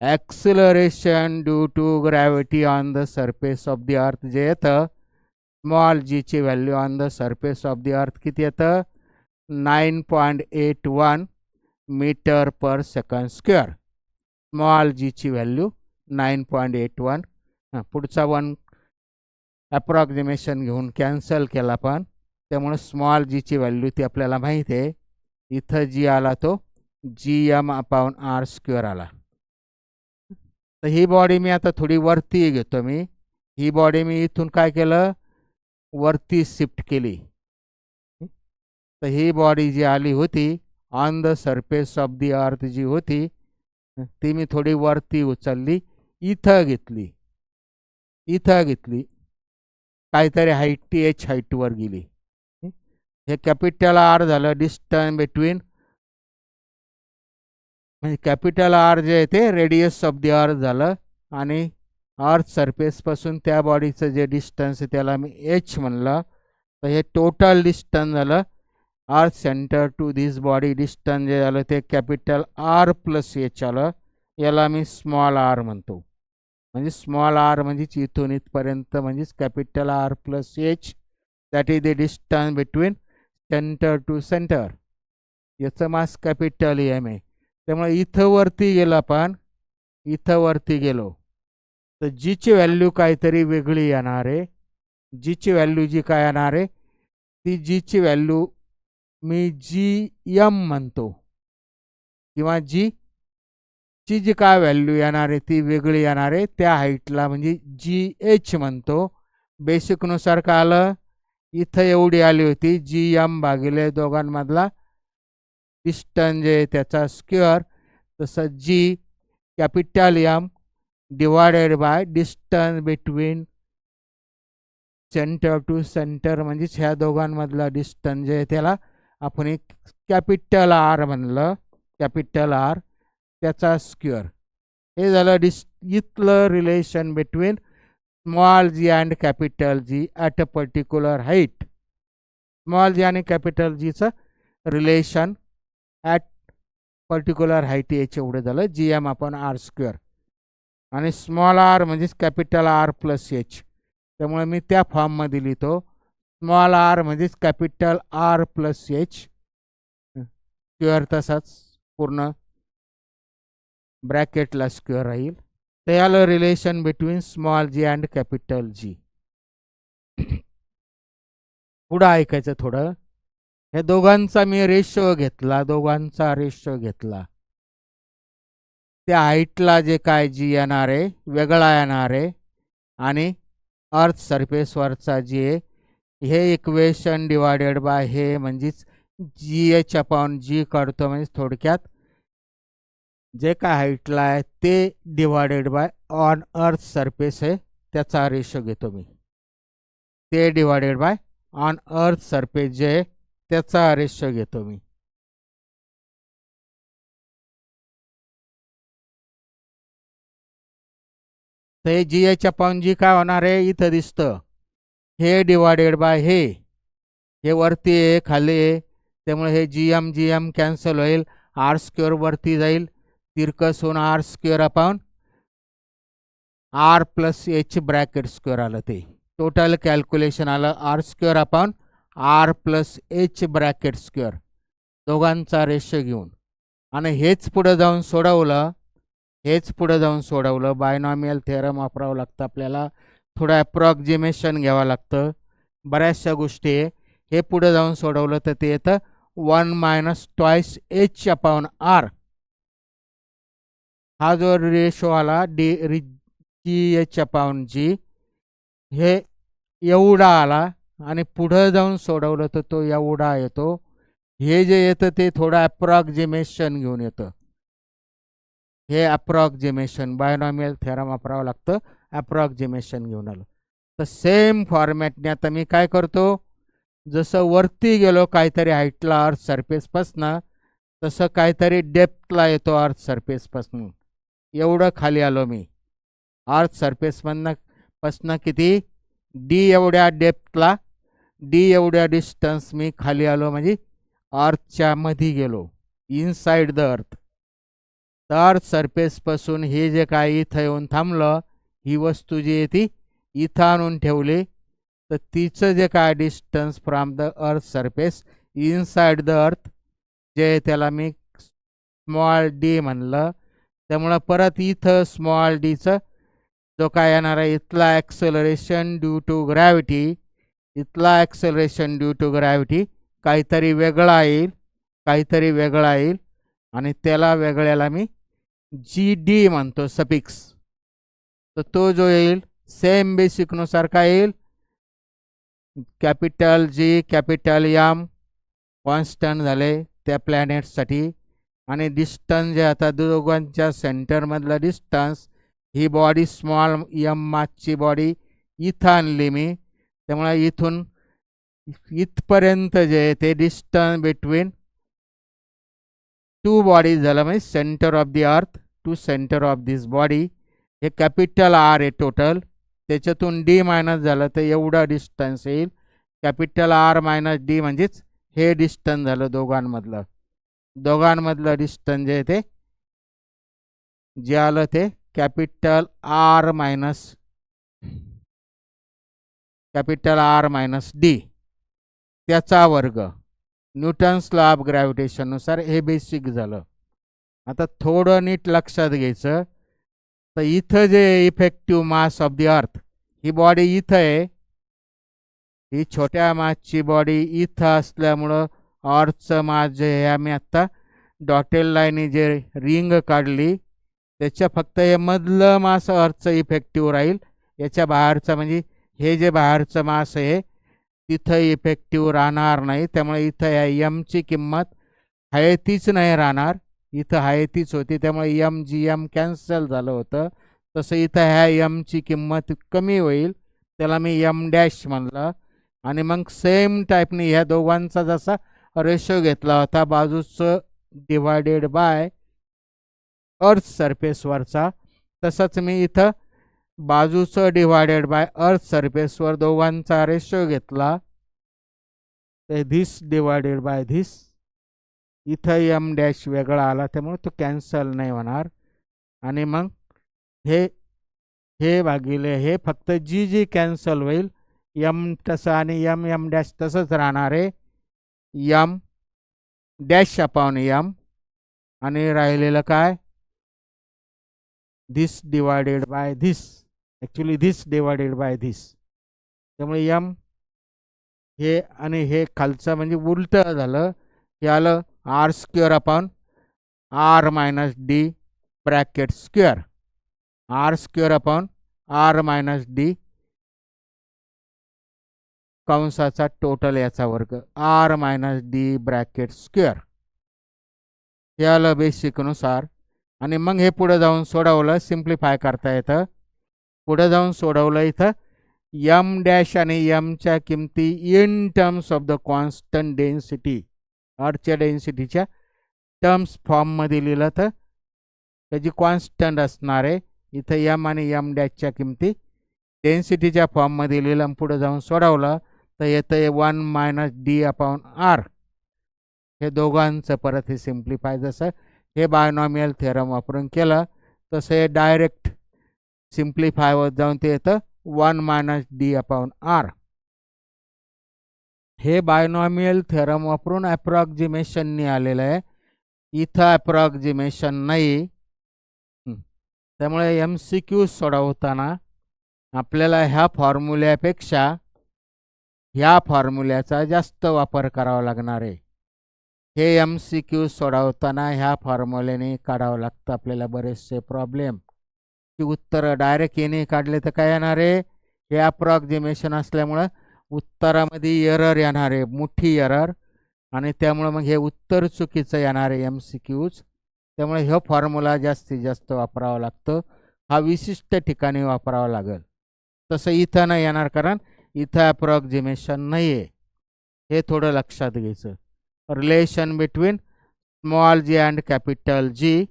acceleration due to gravity on the surface of the earth जे येतं स्मॉल जीची value on the surface of the earth किती येतं 9.81 metre per second square. Small जीची व्हॅल्यू 9.81. पुढचा वन ॲप्रॉक्सिमेशन घेऊन कॅन्सल केला पण त्यामुळे स्मॉल जीची व्हॅल्यू ती आपल्याला माहीत आहे. इथं जी आला तो GM/R² आला. तर ही बॉडी मी आता थोडी वरती घेतो. ही बॉडी मी इथून काय केलं वरती शिफ्ट केली. तर ही बॉडी जी आली होती on the surface of the earth जी होती ती मी थोडी वरती उचलली इथं घेतली काहीतरी हाईट h हाईटवर गेली. हे कॅपिटल आर झालं डिस्टन्स बिटवीन म्हणजे कॅपिटल आर जे आहे ते रेडियस ऑफ द अर्थ झालं आणि अर्थ सरफेसपासून त्या बॉडीचं जे डिस्टन्स आहे त्याला मी h म्हणलं. तर हे टोटल डिस्टन्स झालं earth centre to this body distance जे झालं ते कॅपिटल R + h आलं. याला मी स्मॉल आर म्हणतो. म्हणजे स्मॉल आर म्हणजेच इथून इथपर्यंत म्हणजेच capital R + h that is the distance between centre to centre. याचं मास कॅपिटल एम आहे. त्यामुळे इथं वरती गेलो आपण इथं वरती गेलो तर जीची व्हॅल्यू काहीतरी वेगळी येणार आहे. जीची व्हॅल्यू जी काय येणार आहे ती जीची व्हॅल्यू मी GM म्हणतो किंवा ची जी काय व्हॅल्यू येणार आहे ती वेगळी येणार आहे. त्या हाईटला म्हणजे GH म्हणतो. बेसिकनुसार काय आलं इथं एवढी आली होती GM भागिले दोघांमधला डिस्टन्स जे त्याचा स्क्वेअर तसं G capital M divided by distance between centre to centre म्हणजेच ह्या दोघांमधला डिस्टन्स जे त्याला आपण एक कॅपिटल R म्हणलं कॅपिटल R त्याचा स्क्वेअर. हे झालं इथलं relation between small g and capital G at a particular height. Small g आणि कॅपिटल जीचं रिलेशन ॲट पर्टिक्युलर हाईट याचे एवढं झालं GM/R². आणि स्मॉल आर म्हणजेच कॅपिटल R + h. त्यामुळे मी त्या फॉर्ममध्ये लिहितो स्मॉल आर म्हणजेच कॅपिटल R + h स्क्वेअर तसाच पूर्ण ब्रॅकेटला स्क्वेअर राहील. ते आलं relation between small g and capital G. पुढं ऐकायचं थोडं. हे दोघांचा मी रेशो घेतला त्या हाईटला जे काय जी येणार आहे वेगळा येणार आहे आणि अर्थ सरफेसवरचा जी आहे हे इक्वेशन डिवायडेड बाय हे म्हणजेच GH/G काढतो. म्हणजे थोडक्यात जे काय हाईटला आहे ते divided by on earth surface आहे त्याचा रेशो घेतो मी. ते divided by on earth surface जे आहे त्याचा रेशो घेतो मी. तर हे जी एच अपॉन जी काय होणार आहे इथं दिसतं. हे डिवायडेड बाय हे वरती आहे खाली आहे त्यामुळे हे जी एम कॅन्सल होईल. आर स्क्वेअर वरती जाईल तिरकस होऊन r square upon r plus h bracket square आलं. ते टोटल कॅल्क्युलेशन आलं r square upon r plus h bracket square दोघांचा रेशो घेऊन. आणि हेच पुढे जाऊन सोडवलं बायनॉमियल थेरम वापरावं लागतं आपल्याला. थोडं ॲप्रॉक्झिमेशन घ्यावं लागतं बऱ्याचशा गोष्टी. हे पुढे जाऊन सोडवलं तर ते येतं 1 minus twice h upon r. हा जो रेशो आला जी एच अपॉन जी हे एवढा आला आणि पुढं जाऊन सोडवलं तर तो एवढा येतो. हे जे येतं ते थोडं ॲप्रॉक्झिमेशन घेऊन येतं. हे ॲप्रॉक्झिमेशन बायनॉमियल थेरम वापरावं लागतं. ॲप्रॉक्झिमेशन घेऊन आलं तर सेम फॉर्मॅटने आता मी काय करतो जसं वरती गेलो काहीतरी हाईटला अर्थ सरफेसपासनं तसं काहीतरी डेप्थला येतो अर्थ सरफेसपासून. एवढं खाली आलो मी अर्थ सरफेसमधनं किती डी एवढ्या डेप्थला डी एवढ्या डिस्टन्स मी खाली आलो म्हणजे अर्थच्या मध्ये गेलो इनसाइड द अर्थ. तर अर्थ सरफेसपासून हे जे काय इथं येऊन थांबलं ही वस्तू जी आहे ती इथं आणून ठेवली तर तिचं जे काय distance from the earth surface inside the earth जे त्याला मी स्मॉल डी म्हणलं. त्यामुळं परत इथं स्मॉल डीचं जो काय येणार आहे इथला ॲक्सेलरेशन ड्यू टू ग्रॅव्हिटी काहीतरी वेगळा येईल आणि त्याला वेगळ्याला मी जी डी म्हणतो सफिक्स. तर तो जो येईल सेम बेसिकनुसार काय येईल capital G capital M constant झाले त्या प्लॅनेटसाठी. आणि डिस्टन्स जे आता दोघांच्या सेंटरमधलं डिस्टन्स ही बॉडी स्मॉल एम मासची बॉडी इथं आणली मी. त्यामुळे इथून इथपर्यंत जे ते डिस्टन्स बिटवीन टू बॉडीज झालं म्हणजे centre of the earth to centre of this body. हे कॅपिटल आर आहे टोटल त्याच्यातून डी मायनस झालं तर एवढा डिस्टन्स येईल. कॅपिटल आर मायनस डी म्हणजेच हे डिस्टन्स झालं दोघांमधलं डिस्टन्स जे ते जे आलं ते कॅपिटल आर मायनस डी त्याचा वर्ग न्यूटन्स लॉ ऑफ ग्रॅव्हिटेशननुसार हे बेसिक झालं. आता थोडं नीट लक्षात घ्यायचं तर इथं जे इफेक्टिव्ह मास ऑफ द अर्थ ही बॉडी इथं आहे. ही छोट्या मासची बॉडी इथं असल्यामुळं अर्थचं मास जे आहे आम्ही आत्ता डॉटेल लाईनी जे रिंग काढली त्याच्या फक्त हे मधलं मास अर्थचं इफेक्टिव्ह राहील. याच्या बाहेरचं म्हणजे हे जे बाहेरचं मास आहे तिथं इफेक्टिव्ह राहणार नाही. त्यामुळे इथं या यमची किंमत आहे तीच नाही राहणार इथं आहे तीच होती. त्यामुळे यम जी एम कॅन्सल झालं होतं तसं इथं ह्या यमची किंमत कमी होईल त्याला मी यम डॅश म्हणलं. आणि मग सेम टाईपने ह्या दोघांचा जसा रेशो घेतला होता बाजूचं डिवायडेड बाय अर्थ सरफेसवरचा तसंच मी इथं बाजूचं डिवायडेड बाय अर्थ सरफेसवर दोघांचा रेशो घेतला तर धिस डिवायडेड बाय धिस इथं एम डॅश वेगळा आला त्यामुळे तो कॅन्सल नाही होणार. आणि मग हे भागिले हे फक्त जी कॅन्सल होईल यम तसं आणि एम डॅश तसंच राहणार आहे यम डॅश अपॉन यम आणि राहिलेलं काय this divided by this actually this divided by this. त्यामुळे यम हे आणि हे खालचं म्हणजे उलटं झालं हे आलं r square upon r minus d bracket square r square upon r minus d कंसाचा टोटल याचा वर्ग r minus d bracket square. हे आलं बेसिकनुसार. आणि मग हे पुढे जाऊन सोडवलं, सिम्प्लिफाय करता येतं. पुढे जाऊन सोडवलं इथं एम डॅश आणि एमच्या किमती in terms of the constant density, अर्थच्या डेन्सिटीच्या टर्म्स फॉर्ममध्ये लिहिलं तर त्याची कॉन्स्टंट असणार आहे. इथं एम आणि एम डॅशच्या किमती डेन्सिटीच्या फॉर्ममध्ये लिहिलं आणि पुढे जाऊन सोडवलं तर येतं 1 - d/r. हे दोघांचं परत हे सिम्प्लिफाय, जसं हे बायनॉमियल थेरम वापरून केलं तसं हे डायरेक्ट सिम्प्लिफायवर जाऊन ते येतं 1 - d/r. हे बायनॉमियल थेरम वापरून ॲप्रॉक्झिमेशननी आलेलं आहे. इथं ॲप्रॉक्झिमेशन नाही. त्यामुळे MCQ सोडवताना आपल्याला ह्या फॉर्म्युल्यापेक्षा ह्या फॉर्म्युल्याचा जास्त वापर करावा लागणार आहे. हे MCQ सोडवताना ह्या फॉर्म्युल्याने काढावं लागतं आपल्याला बरेचसे प्रॉब्लेम. की उत्तरं डायरेक्ट येणे काढले तर काय येणार आहे, हे अप्रॉक्झिमेशन असल्यामुळं उत्तरामध्ये एरर येणार आहे, मोठी एरर, आणि त्यामुळं मग हे उत्तर चुकीचं येणार आहे MCQs. त्यामुळे हा फॉर्म्युला जास्तीत जास्त वापरावा लागतो, हा विशिष्ट ठिकाणी वापरावा लागेल. तसं इथं नाही येणार कारण इथं अप्रॉक्झिमेशन नाही आहे. हे थोडं लक्षात घ्यायचं. Relation between small g and capital G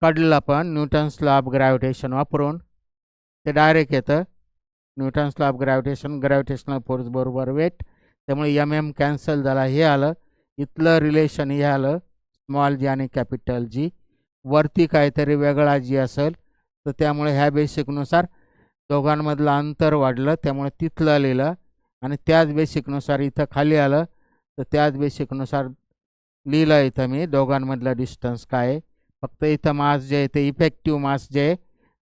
काढलं आपण न्यूटन्स लॉ ऑफ ग्रॅव्हिटेशन वापरून. ते डायरेक्ट येतं Newton's law of gravitational force बरोबर वेट. त्यामुळे MM कॅन्सल झाला, हे आलं. इथलं रिलेशन हे आलं स्मॉल जी आणि कॅपिटल जी. वरती काहीतरी वेगळा जी असेल तर त्यामुळे ह्या बेसिकनुसार दोघांमधलं अंतर वाढलं, त्यामुळे तिथलं लिहिलं. आणि त्याच बेसिकनुसार इथं खाली आलं तर त्याच बेसिकनुसार लिहिलं इथं मी दोघांमधलं डिस्टन्स काय आहे. फक्त इथं मास जे आहे ते इफेक्टिव्ह मास जे आहे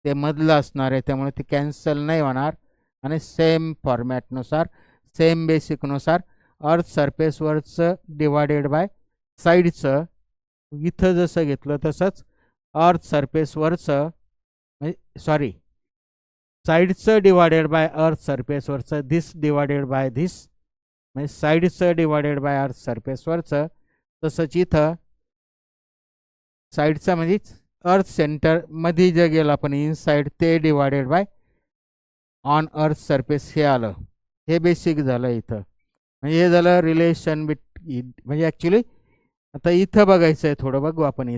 ते मधलं असणार आहे, त्यामुळे ते कॅन्सल नाही होणार. आणि सेम फॉर्मॅटनुसार सेम बेसिकनुसार अर्थ सरफेसवरचं डिवायडेड बाय साईडचं इथं जसं घेतलं तसंच अर्थ सरफेसवरचं सॉरी साईडचं डिवायडेड बाय अर्थ सरफेसवरचं धिस डिवायडेड बाय धिस, म्हणजे साईडचं डिवायडेड बाय अर्थ सरफेसवरचं. तसंच इथं साईडचा म्हणजे अर्थ सेंटर मध्ये जे गेलं आपण इनसाइड ते divided by on earth surface हे आलं. हे बेसिक झालं इथं. म्हणजे हे झालं रिलेशन म्हणजे ॲक्च्युली आता इथं बघायचं आहे, थोडं बघू आपण.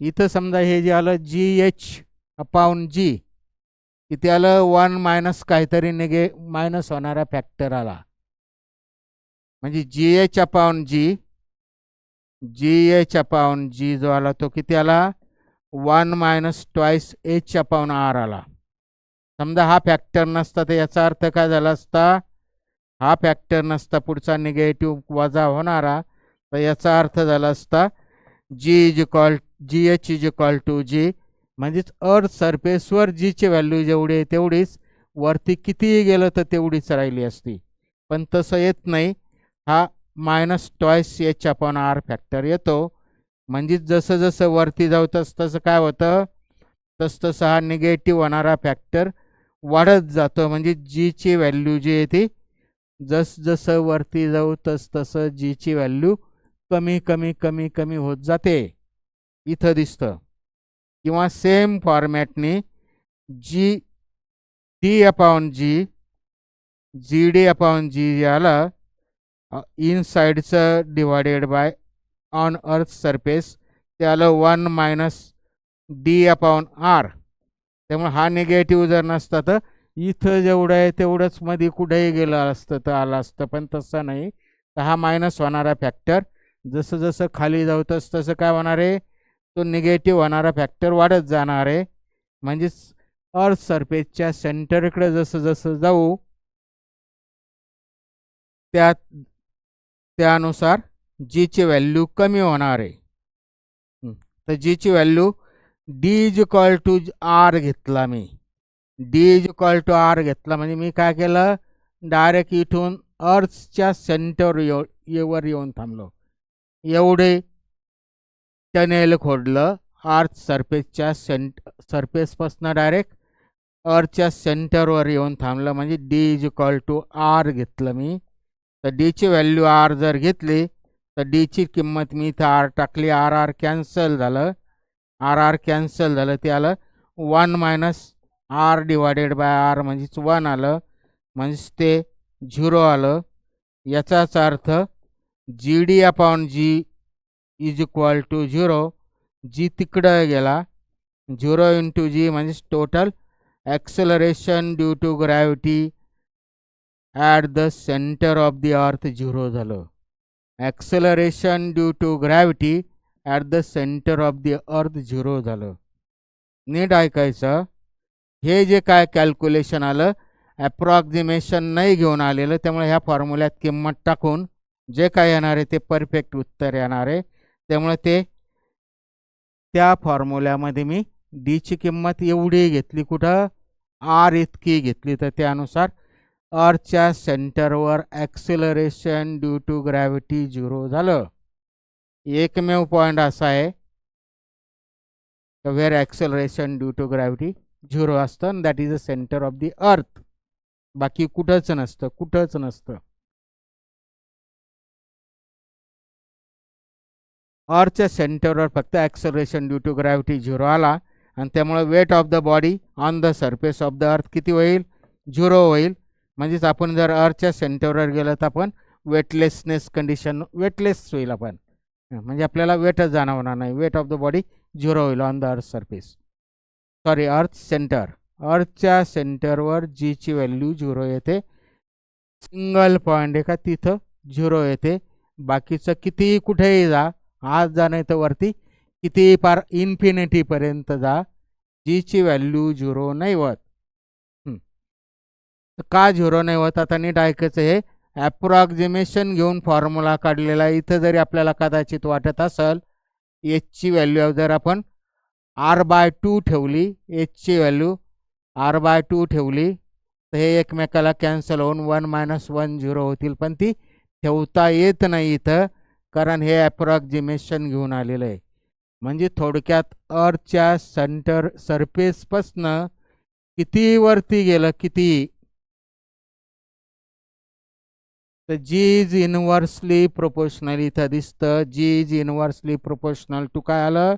इथं समजा हे जे आलं GH/G, इथे आलं 1 - काहीतरी मायनस होणारा फॅक्टर आला. म्हणजे GH/G जो आला तो किती आला, 1 - ट्वाइस H/R आला. समजा हा फॅक्टर नसता तर याचा अर्थ काय झाला असता, हा फॅक्टर नसता पुढचा निगेटिव्ह वजा होणारा, तर याचा अर्थ झाला असता GH=G, म्हणजेच अर्थ सरफेसवर जीची व्हॅल्यू जेवढी आहे तेवढीच, वरती कितीही गेलं तर तेवढीच राहिली असती. पण तसं येत नाही, हा -ट्वाइस H/R फॅक्टर येतो. म्हणजेच जसं जसं वरती जाऊ तसं काय होतं, तसं हा निगेटिव्ह होणारा फॅक्टर वाढत जातो. म्हणजे जीची व्हॅल्यू जी आहे ती जसं वरती जाऊ तसं जीची व्हॅल्यू कमी कमी कमी कमी होत जाते, इथं दिसतं. किंवा सेम फॉर्मॅटने GD/G याला इनसाइडचं divided by on earth surface ते आलं 1 - d/r. त्यामुळे हा निगेटिव्ह जर नसता तर इथं जेवढं आहे तेवढंच मध्ये कुठेही गेलं असतं तर आलं असतं, पण तसं नाही. तर हा मायनस होणारा फॅक्टर जसं जसं खाली जाऊ तसं काय होणार आहे, तो निगेटिव्ह होणारा फॅक्टर वाढत जाणार आहे. म्हणजेच अर्थ सरफेसच्या सेंटरकडे जसं जसं जाऊ त्यानुसार जीची व्हॅल्यू कमी होणार आहे. तर जीची व्हॅल्यू D=R घेतला मी. D=R घेतला म्हणजे मी काय केलं, डायरेक्ट इथून अर्थच्या सेंटरवर येऊन थांबलो. एवढे टनेल खोडलं अर्थ सरफेसच्या सरफेसपासून डायरेक्ट अर्थच्या सेंटरवर येऊन थांबलं, म्हणजे D=R घेतलं मी. तर डीची व्हॅल्यू R जर घेतली तर डीची किंमत मी इथं आर टाकली, आर आर कॅन्सल झालं, आर आर कॅन्सल झालं, ते आलं 1 minus r divided by r म्हणजेच 1 आलं, म्हणजेच ते 0 आलं. याचाच अर्थ g d upon g is equal to 0. G तिकडं गेला, 0 इंटू जी म्हणजेच total acceleration due to gravity at the centre of the earth 0 झालं. Acceleration due to gravity at the centre of the earth 0 झालं. नीट ऐकायचं. हे जे काय कॅल्क्युलेशन आलं ॲप्रॉक्झिमेशन नाही घेऊन आलेलं, त्यामुळे ह्या फॉर्म्युल्यात किंमत टाकून जे काय येणार आहे ते परफेक्ट उत्तर येणार आहे. त्यामुळे ते त्या फॉर्म्युल्यामध्ये मी डीची किंमत एवढी घेतली, कुठं आर इतकी घेतली, तर त्यानुसार अर्थच्या सेंटरवर ॲक्सेलरेशन ड्यू टू ग्रॅव्हिटी 0 झालं. एकमेव पॉईंट असा आहे where acceleration due to gravity 0 असतं, that is the centre of the earth. बाकी कुठंच नसतं, कुठंच नसतं. अर्थच्या सेंटरवर फक्त ॲक्सेलरेशन ड्यू टू ग्रॅव्हिटी 0 आला, आणि त्यामुळे weight of the body on the surface of the earth किती होईल? 0 होईल. म्हणजेच आपण जर अर्थच्या सेंटरवर गेलं तर आपण वेटलेसनेस कंडिशन, वेटलेस होईल आपण, म्हणजे आपल्याला वेटच जाणवणार नाही. वेट ऑफ द बॉडी 0 होईल on the earth surface, sorry earth centre. अर्थच्या सेंटरवर जीची व्हॅल्यू 0 येते. सिंगल पॉईंट आहे का तिथं 0 येते. बाकीचं कितीही कुठेही जा, आज जा नाही तर वरती कितीही पार इन्फिनिटीपर्यंत जा, जीची व्हॅल्यू 0 नाही होत. का 0 नाही होत? आता नीट ऐकायचं. हे ॲप्रॉक्झिमेशन घेऊन फॉर्म्युला काढलेला आहे. इथं जरी आपल्याला कदाचित वाटत असेल एचची व्हॅल्यू जर आपण r/2 ठेवली, एचची व्हॅल्यू r/2 ठेवली, तर हे एकमेकाला कॅन्सल होऊन 1 - 1 0 होतील, पण ती ठेवता येत नाही इथं, कारण हे ॲप्रॉक्झिमेशन घेऊन आलेलं आहे. म्हणजे थोडक्यात अर्थच्या सेंटर सरफेसपासनं किती वरती गेलं, किती, तर जी इज इनव्हर्सली प्रोपोर्शनल इथं दिसतं. G is inversely proportional to काय आलं?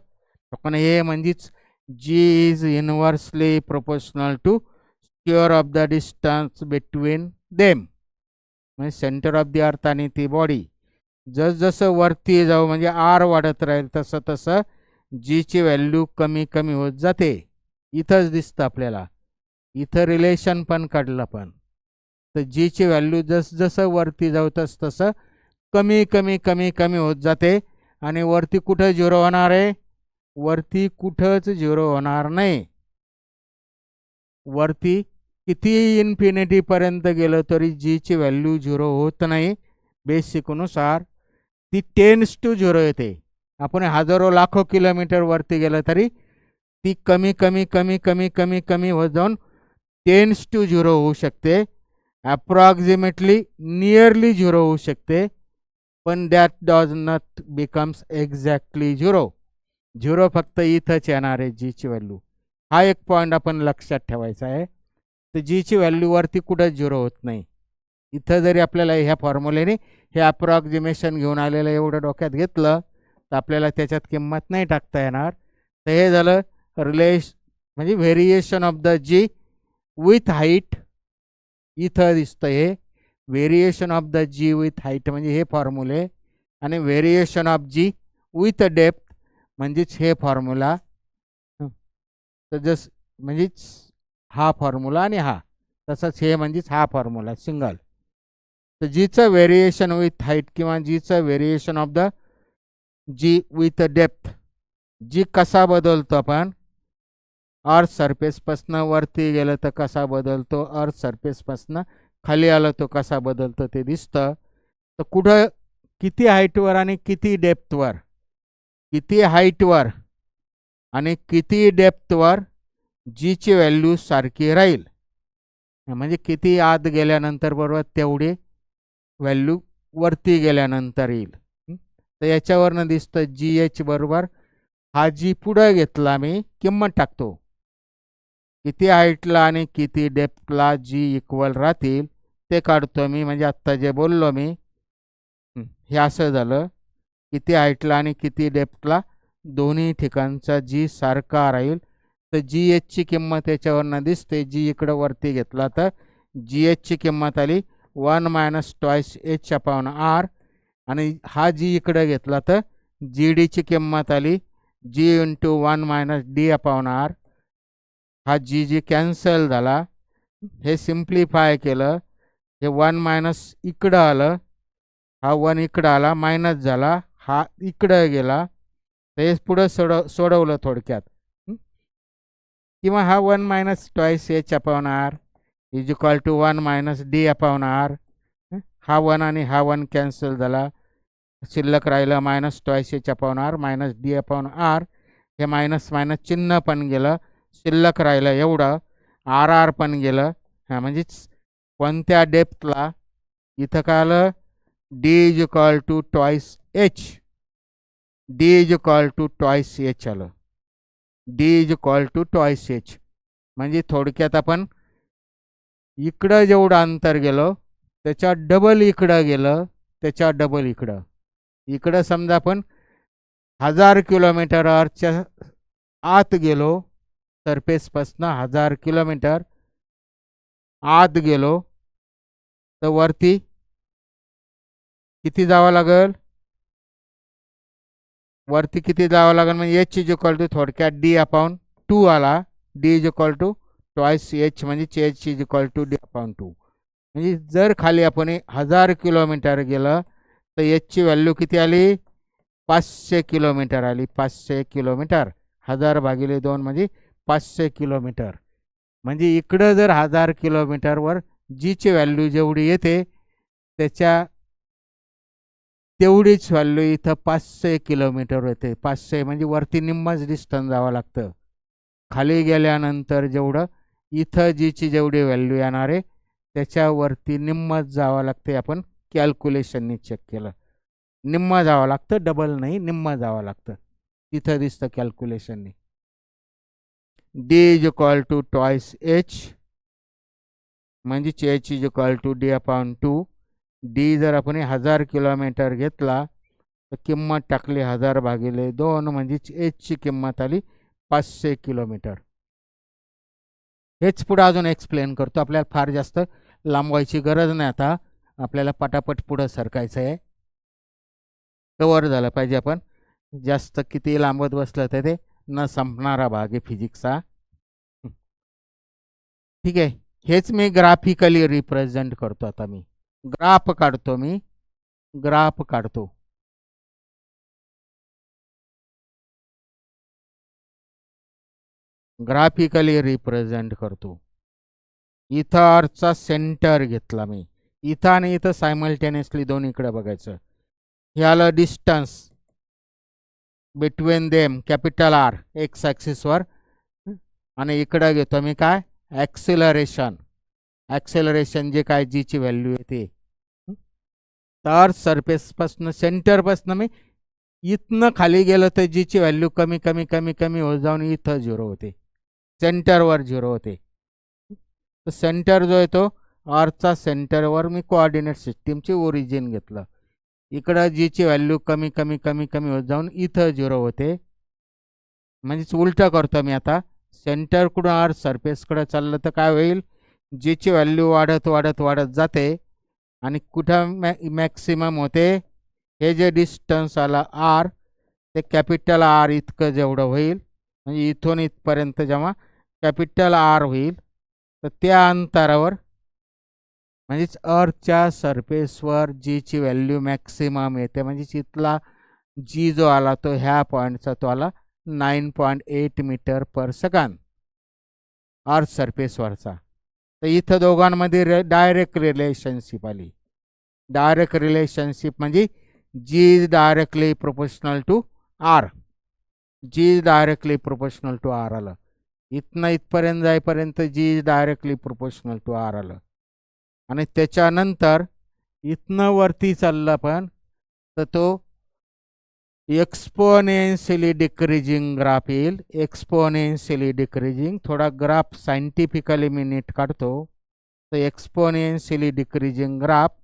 आपण हे म्हणजेच g is inversely proportional to square of the distance between them, म्हणजे सेंटर ऑफ द अर्थ आणि ती बॉडी. जसं वरती जाऊ म्हणजे आर वाढत राहील तसं तसं जीची व्हॅल्यू कमी कमी होत जाते. इथंच दिसतं आपल्याला. इथं रिलेशन पण काढलं पण, तर जीची व्हॅल्यू जसं वरती जाऊ तसं कमी कमी कमी कमी होत जाते. आणि वरती कुठं 0 होणार आहे? वरती कुठंच 0 होणार नाही. वरती किती इन्फिनिटीपर्यंत गेलं तरी जीची व्हॅल्यू 0 होत नाही. बेसिकनुसार ती टेन्स टू 0 येते. आपण हजारो लाखो किलोमीटर वरती गेलं तरी ती कमी कमी कमी कमी कमी कमी होत जाऊन टेन्स टू 0 होऊ शकते. ॲप्रॉक्झिमेटली नियरली 0 होऊ शकते, पण that does not becomes exactly 0. 0 फक्त इथंच येणार आहे जीची व्हॅल्यू. हा एक पॉईंट आपण लक्षात ठेवायचा आहे. तर जीची व्हॅल्यू वरती कुठंच 0 होत नाही. इथं जरी आपल्याला ह्या फॉर्म्युलेने हे ॲप्रॉक्झिमेशन घेऊन आलेलं एवढं डोक्यात घेतलं तर आपल्याला त्याच्यात किंमत नाही टाकता येणार. तर हे झालं म्हणजे variation of the g with height. इथं दिसतं हे variation of the g with height म्हणजे हे फॉर्म्युले, आणि variation of g with depth म्हणजेच हे फॉर्म्युला. तर म्हणजेच हा फॉर्म्युला आणि हा, तसंच हे म्हणजेच हा फॉर्म्युला सिंगल. तर जीचं व्हेरिएशन विथ हाईट किंवा जीचं variation of the g with depth, g कसा बदलतो आपण? अर्थ सरफेसपासनं वरती गेलं तर कसा बदलतो, अर्थ सरफेसपासनं खाली आलं तो कसा बदलतो ते दिसतं. तर कुठं किती हाईटवर आणि किती डेप्थवर, किती हाईटवर आणि किती डेप्थवर जीची व्हॅल्यू सारखी राहील, म्हणजे किती आत गेल्यानंतर बरोबर तेवढी व्हॅल्यू वरती गेल्यानंतर येईल. तर याच्यावरनं दिसतं जी एच बरोबर हा जी पुढं घेतला मी किंमत टाकतो, किती हाईटला आणि किती डेप्थला जी इक्वल राहतील ते काढतो मी. म्हणजे आत्ता जे बोललो मी हे असं झालं. किती हाईटला आणि किती डेप्थला दोन्ही ठिकाणचा जी सारखा राहील. तर जी एचची किंमत याच्यावरनं दिसते. जी इकडं वरती घेतला तर जी एचची किंमत आली 1 minus twice h upon r. आणि हा जी इकडं घेतला तर जी डीची किंमत आली g into 1 minus d upon r. हा जी जी कॅन्सल झाला. हे सिम्प्लिफाय केलं. हे 1 मायनस इकडं आलं. हा 1 इकडं आला मायनस झाला. हा इकडं गेला. तर हे पुढं सोडवलं थोडक्यात. किंवा हा 1 minus twice h upon r is equal to 1 minus d upon r. हा 1 आणि हा 1 कॅन्सल झाला. शिल्लक राहिलं minus twice h upon r minus d upon r. हे मायनस मायनस चिन्ह पण गेलं. शिल्लक राहिलं एवढं. आर आर पण गेलं. हां म्हणजेच कोणत्या डेप्थला इथं काय आलं d is equal to twice h. D is equal to twice h आलं. D is equal to twice h. म्हणजे थोडक्यात आपण इकडं जेवढं अंतर गेलो त्याच्या डबल इकडं गेलं. त्याच्या डबल इकडं. इकडं समजा आपण 1000 किलोमीटर अर्थच्या आत गेलो. सरफेसपासून 1000 किलोमीटर आत गेलो तर वरती किती जावं लागेल. वरती किती जावं लागेल म्हणजे एच इज इक्वल टू थोडक्यात डी अपॉन 2 आला. D is equal to twice h म्हणजे h is equal to d upon 2. म्हणजे जर खाली आपण 1000 किलोमीटर गेलं तर एचची व्हॅल्यू किती आली 500 किलोमीटर आली. 500 किलोमीटर 1000 भागिले 2 म्हणजे 500 किलोमीटर. म्हणजे इकडं जर 1000 किलोमीटरवर जीची व्हॅल्यू जेवढी येते त्याच्या तेवढीच व्हॅल्यू इथं 500 किलोमीटर येते. 500 म्हणजे वरती निम्मच डिस्टन्स जावं लागतं. खाली गेल्यानंतर जेवढं इथं जीची जेवढी व्हॅल्यू येणार आहे त्याच्यावरती निम्मच जावं लागते. आपण कॅल्क्युलेशननी चेक केलं. निम्म जावं लागतं. डबल नाही निम्म जावं लागतं. तिथं दिसतं कॅल्क्युलेशननी. D is equal to twice h म्हणजे h is equal to d upon 2. D जर आपण 1000 किलोमीटर घेतला तर किंमत टाकली 1000 भागिले 2 म्हणजे एचची किंमत आली 500 किलोमीटर. हेच पुढं अजून एक्सप्लेन करतो. आपल्याला फार जास्त लांबवायची गरज नाही. आता आपल्याला पटापट पुढं सरकायचं आहे. कवर झालं पाहिजे. आपण जास्त किती लांबत बसलं तर ते न संपणारा भाग आहे फिजिक्सचा. ठीक आहे. हेच मी ग्राफिकली रिप्रेझेंट करतो. आता मी ग्राफ काढतो. ग्राफ काढतो. ग्राफिकली रिप्रेझेंट करतो. इथं अर्थचा सेंटर घेतला मी. इथं आणि इथं सायमल्टेनियसली दोन्हीकडे बघायचं. हे आलं distance between them capital R x ॲक्सिसवर. आणि इकडं घेतो मी काय ॲक्सिलरेशन. ॲक्सेलरेशन जे काय जीची व्हॅल्यू येते. तर सरफेसपासून सेंटरपासून मी इथनं खाली गेलं तर जीची व्हॅल्यू कमी कमी कमी कमी होत जाऊन इथं 0 होते. सेंटरवर 0 होते. तर सेंटर जो आहे तो अर्थचा सेंटरवर मी कोऑर्डिनेट सिस्टीमचे ओरिजिन घेतलं. इकडं जीची व्हॅल्यू कमी कमी कमी कमी होत जाऊन इथं 0 होते. म्हणजेच उलटं करतो मी आता. सेंटरकडून अर्थ सरफेसकडे चाललं तर काय होईल जीची व्हॅल्यू वाढत वाढत वाढत जाते. आणि कुठं मॅक्सिमम होते हे जे डिस्टन्स आला आर ते कॅपिटल आर इतकं जेवढं होईल म्हणजे इथून इथपर्यंत जेव्हा कॅपिटल आर होईल तर त्या अंतरावर म्हणजेच अर्थच्या सरफेसवर जीची व्हॅल्यू मॅक्सिमम येते. म्हणजेच इथला जी जो आला तो ह्या पॉईंटचा तो आला 9.8 मीटर पर सेकंद अर्थ सरफेसवरचा. तर इथं दोघांमध्ये डायरेक्ट रिलेशनशिप आली. डायरेक्ट रिलेशनशिप म्हणजे g is directly proportional to r. G is directly proportional to r आलं. इथनं इथपर्यंत जाईपर्यंत g is directly proportional to r आलं. आणि त्याच्यानंतर इथनं वरती चाललं पण तर तो एक्सपोनेन्शियली डिक्रीजिंग ग्राफ येईल. Exponentially decreasing. थोडा ग्राफ सायंटिफिकली मी नीट काढतो. तर एक्सपोनेन्शियली डिक्रीजिंग ग्राफ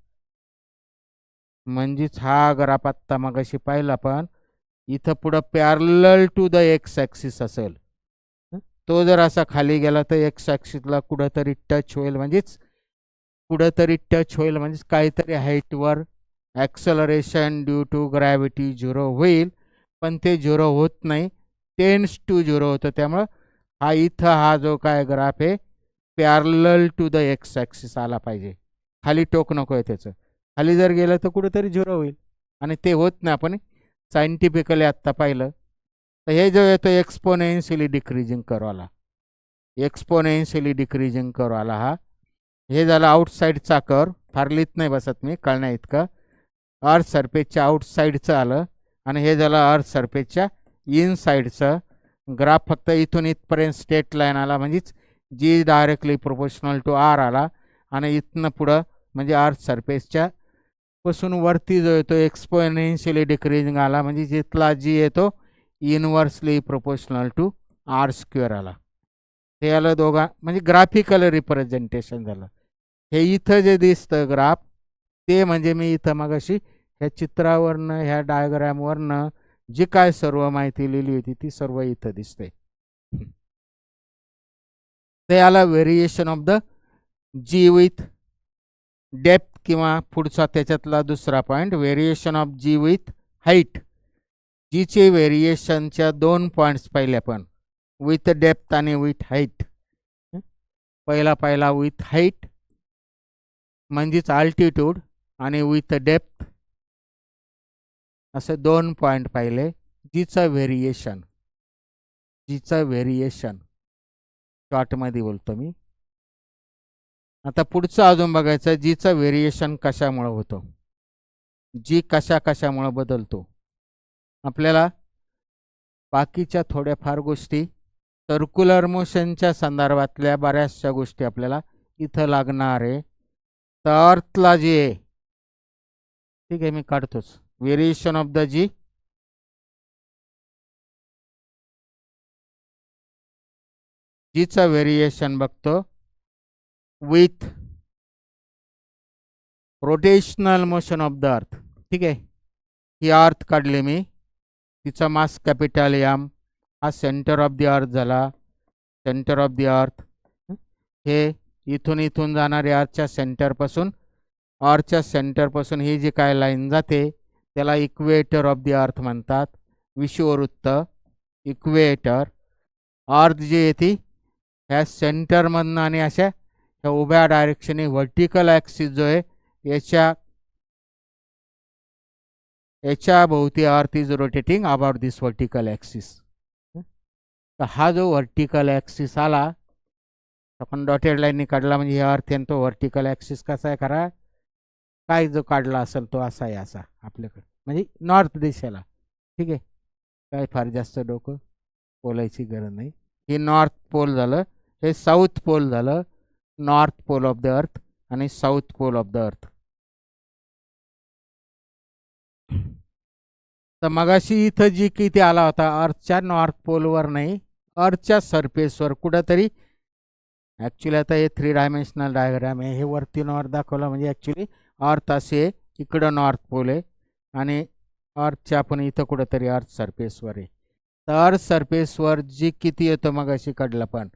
म्हणजेच हा ग्राफ आत्ता मगाशी पाहिला पण इथं पुढं parallel to the x axis असेल. तो जर असा खाली गेला तर एक्स ॲक्सिसला कुठंतरी टच होईल, म्हणजेच कुठंतरी टच होईल, म्हणजेच काहीतरी हाईटवर ॲक्सलरेशन ड्यू टू ग्रॅव्हिटी 0 होईल. पण ते 0 होत नाही, टेन्स टू 0 होतं. त्यामुळं हा इथं हा जो काय ग्राफ आहे parallel to the x axis आला पाहिजे. खाली टोक नको आहे त्याचं. खाली जर गेलं तर कुठंतरी 0 होईल आणि ते होत नाही. आपण सायंटिफिकली आत्ता पाहिलं. तर हे जो येतो एक्सपोनेन्शियली डिक्रीजिंग कर्व आला, एक्सपोनेन्शियली डिक्रीजिंग कर्व आला हा. हे झालं आउटसाईडचा कर्व, फार लिहित नाही बसत मी कळण्या इतकं. अर्थ सरफेसच्या आउटसाईडचं आलं आणि हे झालं अर्थ सरफेसच्या इनसाईडचं. ग्राफ फक्त इथून इथपर्यंत स्ट्रेट लाईन आला, म्हणजेच जी डायरेक्टली प्रोपोर्शनल टू आर आला आणि इथनं पुढं म्हणजे अर्थ सरफेसच्या पासून वरती जो येतो एक्सपोनेन्शियली डिक्रीजिंग आला, म्हणजे जिथला जी येतो inversely proportional to r square आला. हे आलं दोघा म्हणजे ग्राफिकल रिप्रेझेंटेशन झालं. हे इथं जे दिसतं ग्राफ ते म्हणजे मी इथं मगाशी ह्या चित्रावरनं ह्या डायग्रॅमवरनं जी काय सर्व माहिती लिहिली होती ती सर्व इथं दिसते. ते आला variation of the g with depth, किंवा पुढचा त्याच्यातला दुसरा point variation of g with height. जीचे व्हेरिएशनच्या 2 पॉईंट्स पाहिले आपण, विथ डेप्थ आणि विथ हाईट. पहिला विथ हाईट म्हणजेच अल्टिट्यूड आणि विथ डेप्थ असे 2 पॉईंट पाहिले. जीचं व्हेरिएशन शॉर्टमध्ये बोलतो मी. आता पुढचं अजून बघायचं जीचं व्हेरिएशन कशामुळे होतं, जी कशामुळे बदलतो. आपल्याला बाकीच्या थोड्याफार गोष्टी सर्क्युलर मोशनच्या संदर्भातल्या बऱ्याचशा गोष्टी आपल्याला इथं लागणार आहे. तर अर्थला जे आहे, ठीक आहे मी काढतोच, व्हेरिएशन ऑफ द जी जीचं व्हेरिएशन बघतो with rotational motion of the अर्थ. ठीक आहे, ही अर्थ काढली मी, तिचा मास कॅपिटल एम, हा सेंटर ऑफ द अर्थ झाला. सेंटर ऑफ द अर्थ हे इथून जाणारे अर्थच्या सेंटरपासून ही जी काय लाईन जाते त्याला इक्वेटर ऑफ द अर्थ म्हणतात, विषुववृत्त इक्वेटर. अर्थ जी येते ह्या सेंटरमधनं आणि अशा ह्या उभ्या डायरेक्शनने व्हर्टिकल ॲक्सिस जो आहे याच्या भोवती earth is rotating about this vertical axis. तर हा जो व्हर्टिकल ॲक्सिस आला आपण डॉटेड लाईनने काढला, म्हणजे हे अर्थ आहे तो व्हर्टिकल ॲक्सिस कसा आहे करा, काय जो काढला असेल तो असा आहे, असा आपल्याकडे म्हणजे नॉर्थ दिशेला. ठीक आहे, काय फार जास्त डोकं बोलायची गरज नाही. हे नॉर्थ पोल झालं, हे साऊथ पोल झालं. North pole of the earth आणि साऊथ पोल ऑफ द अर्थ. तर मगाशी इथं जी किती आला होता अर्थच्या नॉर्थ पोलवर नाही, अर्थच्या सरफेसवर कुठंतरी. ॲक्च्युली आता हे 3 डायमेन्शनल डायग्राम आहे, हे वरती नॉर्थ दाखवलं म्हणजे ॲक्च्युली अर्थ असे इकडं नॉर्थ पोल आहे आणि अर्थच्या आपण इथं कुठंतरी अर्थ सरफेसवर आहे. तर अर्थ सरफेसवर जी किती येतो मगाशी काढलं पण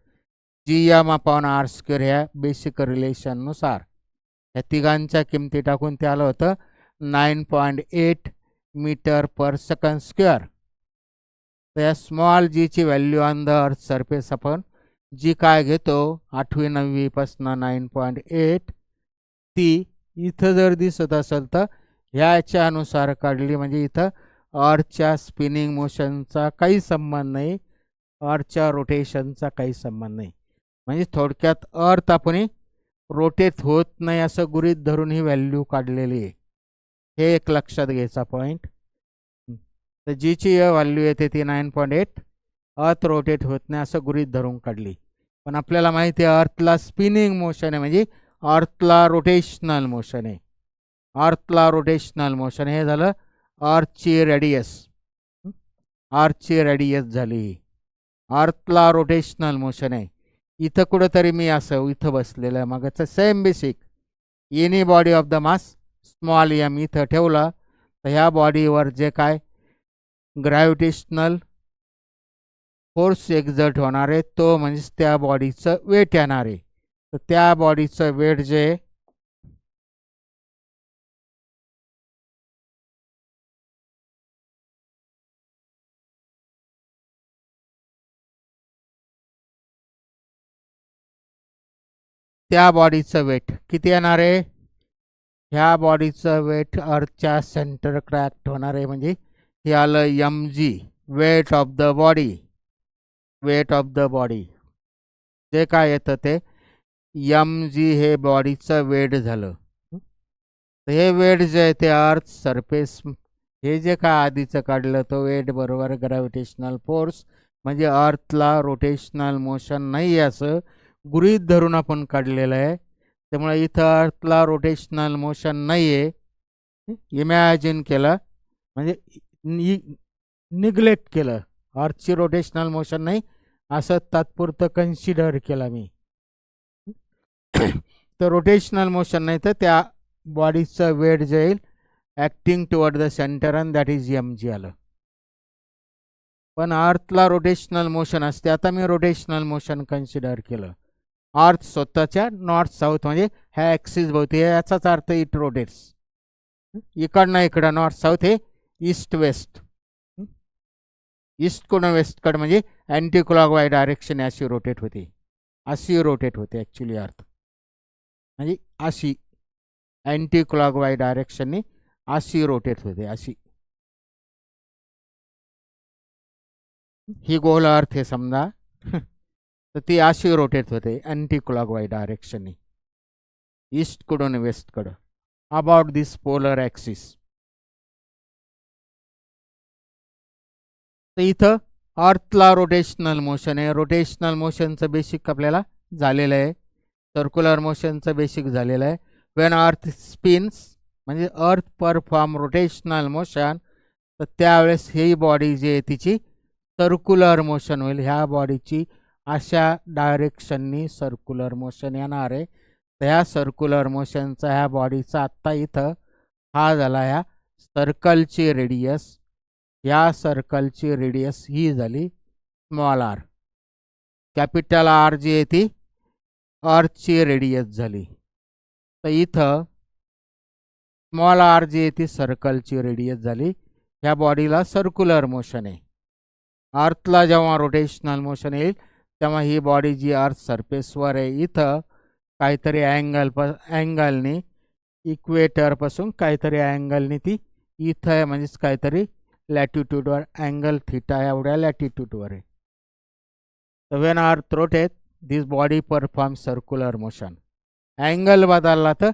g m upon r square ह्या बेसिक रिलेशननुसार ह्या तिघांच्या किमती टाकून ते आलं होतं 9.8 मीटर पर सेकंड स्क्वेअर. तर या स्मॉल जीची value on the earth surface आपण जी काय घेतो 8वी 9वी पासून 9.8 ती इथं जर दिसत असेल तर ह्याच्या अनुसार काढली, म्हणजे इथं अर्थच्या स्पिनिंग मोशनचा काही संबंध नाही, अर्थच्या रोटेशनचा काही संबंध नाही. म्हणजे थोडक्यात अर्थ आपण रोटेट होत नाही असं गृहीत धरून ही व्हॅल्यू काढलेली आहे. हे एक लक्षात घ्यायचा पॉईंट. तर जीची व्हॅल्यू येते ती 9.8, अर्थ रोटेट होत नाही असं गृहीत धरून काढली. पण आपल्याला माहिती आहे अर्थला स्पिनिंग मोशन आहे, म्हणजे अर्थला रोटेशनल मोशन आहे. अर्थला रोटेशनल मोशन हे झालं अर्थची रेडियस झाली. अर्थला रोटेशनल मोशन आहे. इथं कुठंतरी मी असं इथं बसलेलं आहे, मग same basic any body of the mass small m इथं ठेवलं तर ह्या बॉडीवर जे काय ग्रॅव्हिटेशनल फोर्स एक्झर्ट होणार आहे तो म्हणजे त्या बॉडीचं वेट येणार आहे. तर त्या बॉडीचं वेट जे त्या बॉडीचं वेट किती येणार आहे? ह्या बॉडीचं वेट अर्थच्या सेंटर क्रॅक्ट होणार आहे म्हणजे हे आलं m g, weight of the body. Weight of the body जे काय येतं ते एम जी हे बॉडीचं वेट झालं. तर हे वेट जे आहे ते अर्थ सरफेस हे जे काय आधीचं काढलं तो वेट बरोबर ग्रॅव्हिटेशनल फोर्स म्हणजे अर्थला रोटेशनल मोशन नाही असं गृहीत धरून आपण काढलेलं आहे. त्यामुळे इथं अर्थला रोटेशनल मोशन नाही आहे. इमॅजिन केलं म्हणजे निग्लेक्ट केलं, अर्थची रोटेशनल मोशन नाही असं तात्पुरतं कन्सिडर केलं मी. तर रोटेशनल मोशन नाही तर त्या बॉडीचं वेट जे येईल acting toward the centre and that is m g आलं. पण अर्थला रोटेशनल मोशन असते. आता मी रोटेशनल मोशन कन्सिडर केलं. अर्थ स्वतःच्या नॉर्थ साऊथ म्हणजे ह्या ॲक्सिस भोवती याचाच अर्थ इट रोटेट्स. इकडनं इकडं नॉर्थ साऊथ हे ईस्ट वेस्ट, ईस्टकडून वेस्टकडं म्हणजे अँटी क्लॉकवाईज डायरेक्शन अशी रोटेट होते. अशी रोटेट होते ॲक्च्युली अर्थ म्हणजे अशी अँटी क्लॉकवाईज डायरेक्शनने अशी रोटेट होते. अशी ही गोल अर्थ आहे समजा तर ती अशी रोटेट होते अँटी क्लॉकवाईज डायरेक्शनने ईस्टकडून वेस्टकडं अबाउट दिस पोलर ॲक्सिस. तर इथं अर्थला रोटेशनल मोशन आहे. रोटेशनल मोशनचं बेसिक आपल्याला झालेलं आहे. सर्क्युलर मोशनचं बेसिक झालेलं आहे. वेन अर्थ स्पिन्स म्हणजे अर्थ परफॉर्म रोटेशनल मोशन तर त्यावेळेस ही बॉडी जी आहे तिची सर्क्युलर मोशन होईल. ह्या बॉडीची अशा डायरेक्शननी सर्क्युलर मोशन येणार आहे. तर ह्या सर्क्युलर मोशनचा ह्या बॉडीचा आत्ता इथं हा झाला ह्या सर्कलची रेडियस. या सर्कलची रेडियस ही झाली स्मॉल आर. कॅपिटल आर जी आहे ती अर्थची रेडियस झाली. तर इथं स्मॉल आर जी आहे ती सर्कलची रेडियस झाली. ह्या बॉडीला सर्क्युलर मोशन आहे. अर्थला जेव्हा रोटेशनल मोशन येईल तेव्हा ही बॉडी जी अर्थ सरफेसवर आहे इथं काहीतरी अँगलनी इक्वेटरपासून काहीतरी अँगलनी ती इथं आहे म्हणजेच काहीतरी लॅटिट्यूडवर अँगल थिटा एवढ्या लॅटिट्यूडवर आहे. तर वेन अर्थ रोटेट दिस body perform circular motion. Angle बदलला तर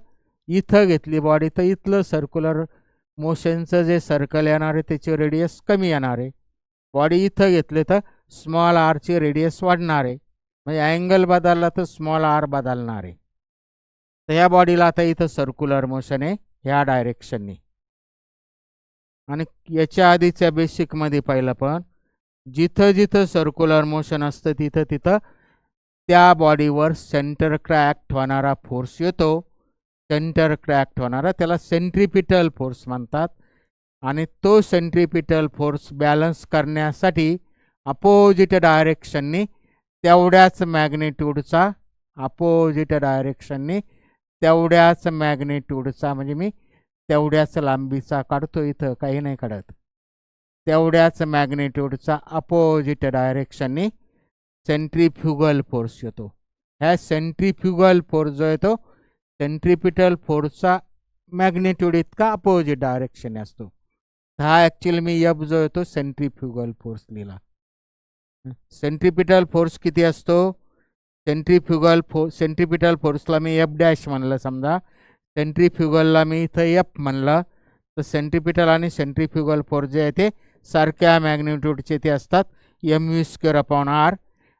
इथं घेतली बॉडी तर इथलं सर्क्युलर मोशनचं जे सर्कल येणार आहे त्याची रेडियस कमी येणार आहे. बॉडी इथं घेतले तर स्मॉल आरची रेडियस वाढणार आहे म्हणजे अँगल बदलला तर स्मॉल आर बदलणार आहे. तर ह्या बॉडीला आता इथं सर्क्युलर मोशन आहे ह्या डायरेक्शनने. आणि याच्या आधीच्या बेसिकमध्ये पाहिलं पण जिथं जिथं सर्क्युलर मोशन असतं तिथं तिथं त्या बॉडीवर सेंटर क्रॅक्ट होणारा फोर्स येतो. सेंटर क्रॅक्ट होणारा त्याला सेंट्रिपिटल फोर्स म्हणतात. आणि तो सेंट्रिपिटल फोर्स बॅलन्स करण्यासाठी अपोजिट डायरेक्शननी तेवढ्याच मॅग्नेट्यूडचा म्हणजे मी तेवढ्याच लांबीचा काढतो इथं काही नाही काढत. तेवढ्याच मॅग्नेट्यूडचा अपोजिट डायरेक्शननी सेंट्रिफ्युगल फोर्स येतो. ह्या सेंट्रिफ्युगल फोर्स जो येतो सेंट्रिपिटल फोर्सचा मॅग्नेट्यूड इतका अपोजिट डायरेक्शन असतो. हा ॲक्च्युअली मी एफ जो येतो सेंट्रिफ्युगल फोर्स लिहिला. सेंट्रिपिटल फोर्स किती असतो? सेंट्रिपिटल फोर्सला मी एफ डॅश म्हणलं समजा. सेंट्रिफ्युगलला मी इथं एफ म्हणलं तर सेंट्रिपिटल आणि सेंट्रिफ्युगल फोर्स जे आहे ते सारख्या मॅग्निट्यूडचे ते असतात m v square upon r.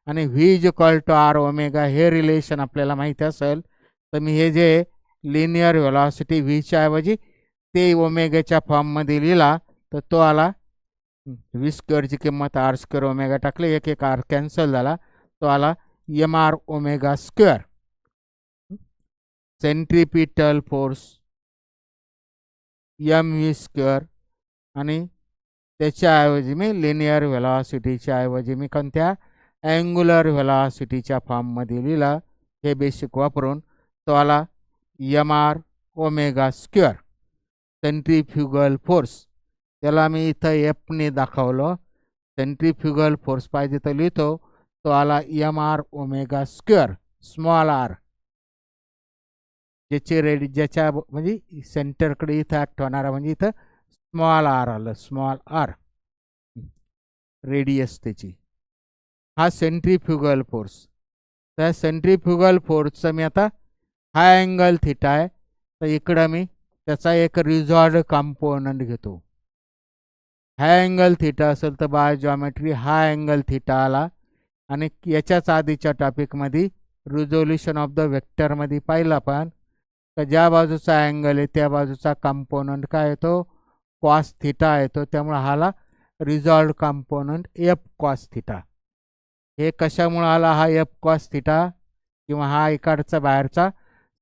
आणि v is equal to r omega हे रिलेशन आपल्याला माहिती असेल तर मी हे जे लिनियर व्हेलॉसिटी व्हीच्या ऐवजी ते ओमेगाच्या फॉर्ममध्ये लिहिला तर तो आला व्ही स्क्वेअरची किंमत आर स्क्वेअर ओमेगा टाकले एक एक आर कॅन्सल झाला तो आला m r omega square. Centripetal force m v square आणि त्याच्याऐवजी मी लिनियर व्हेलॉसिटीच्या ऐवजी मी कोणत्या अँग्युलर व्हेलॉसिटीच्या फॉर्ममध्ये लिहिला. हे बेसिक वापरून तो आला m r omega square. Centrifugal force त्याला मी इथं एफने दाखवलं. सेंट्रीफ्युगल फोर्स पाहिजे तर लिहितो. तो आला m r omega square small r. ज्याच्या म्हणजे सेंटरकडे इथं ॲक्ट होणारा म्हणजे इथं स्मॉल आर आलं. स्मॉल आर रेडियस त्याची. हा सेंट्रीफ्युगल फोर्स. त्या सेंट्रीफ्युगल फोर्सचं मी आता हा अँगल थिटा आहे तर इकडं मी त्याचा एक रिझॉल्ड कंपोनंट घेतो. हा अँगल थिटा असेल तर बाय जॉमेट्री हा अँगल थिटा आला. आणि याच्याच आधीच्या टॉपिकमध्ये रिझोल्युशन ऑफ द वेक्टरमध्ये पाहिलं आपण तर ज्या बाजूचा अँगल आहे त्या बाजूचा कंपोनंट काय येतो कॉस थिटा येतो. त्यामुळे हाला resolved component F cos theta. हे कशामुळे आला हा एफ कॉस थिटा किंवा हा इकडचा बाहेरचा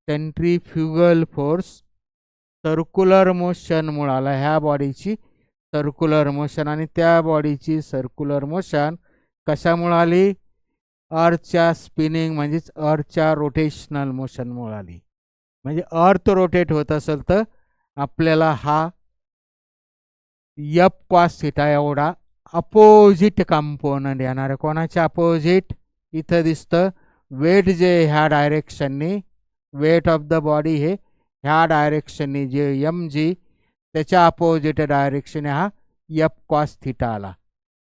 सेंट्रीफ्युगल फोर्स सर्क्युलर मोशनमुळे आला. ह्या बॉडीची सर्क्युलर मोशन आणि त्या बॉडीची सर्क्युलर मोशन कशामुळे आली अर्थच्या स्पिनिंग म्हणजेच अर्थच्या रोटेशनल मोशनमुळे आली. म्हणजे अर्थ रोटेट होत असेल तर आपल्याला हा एफ कॉस थिटा एवढा अपोजिट कंपोनंट येणार आहे. कोणाच्या अपोजिट इथं दिसतं वेट जे ह्या डायरेक्शननी वेट ऑफ द बॉडी हे ह्या डायरेक्शननी जे एम जी त्याच्या अपोजिट डायरेक्शने हा एफ कॉस थिटा आला.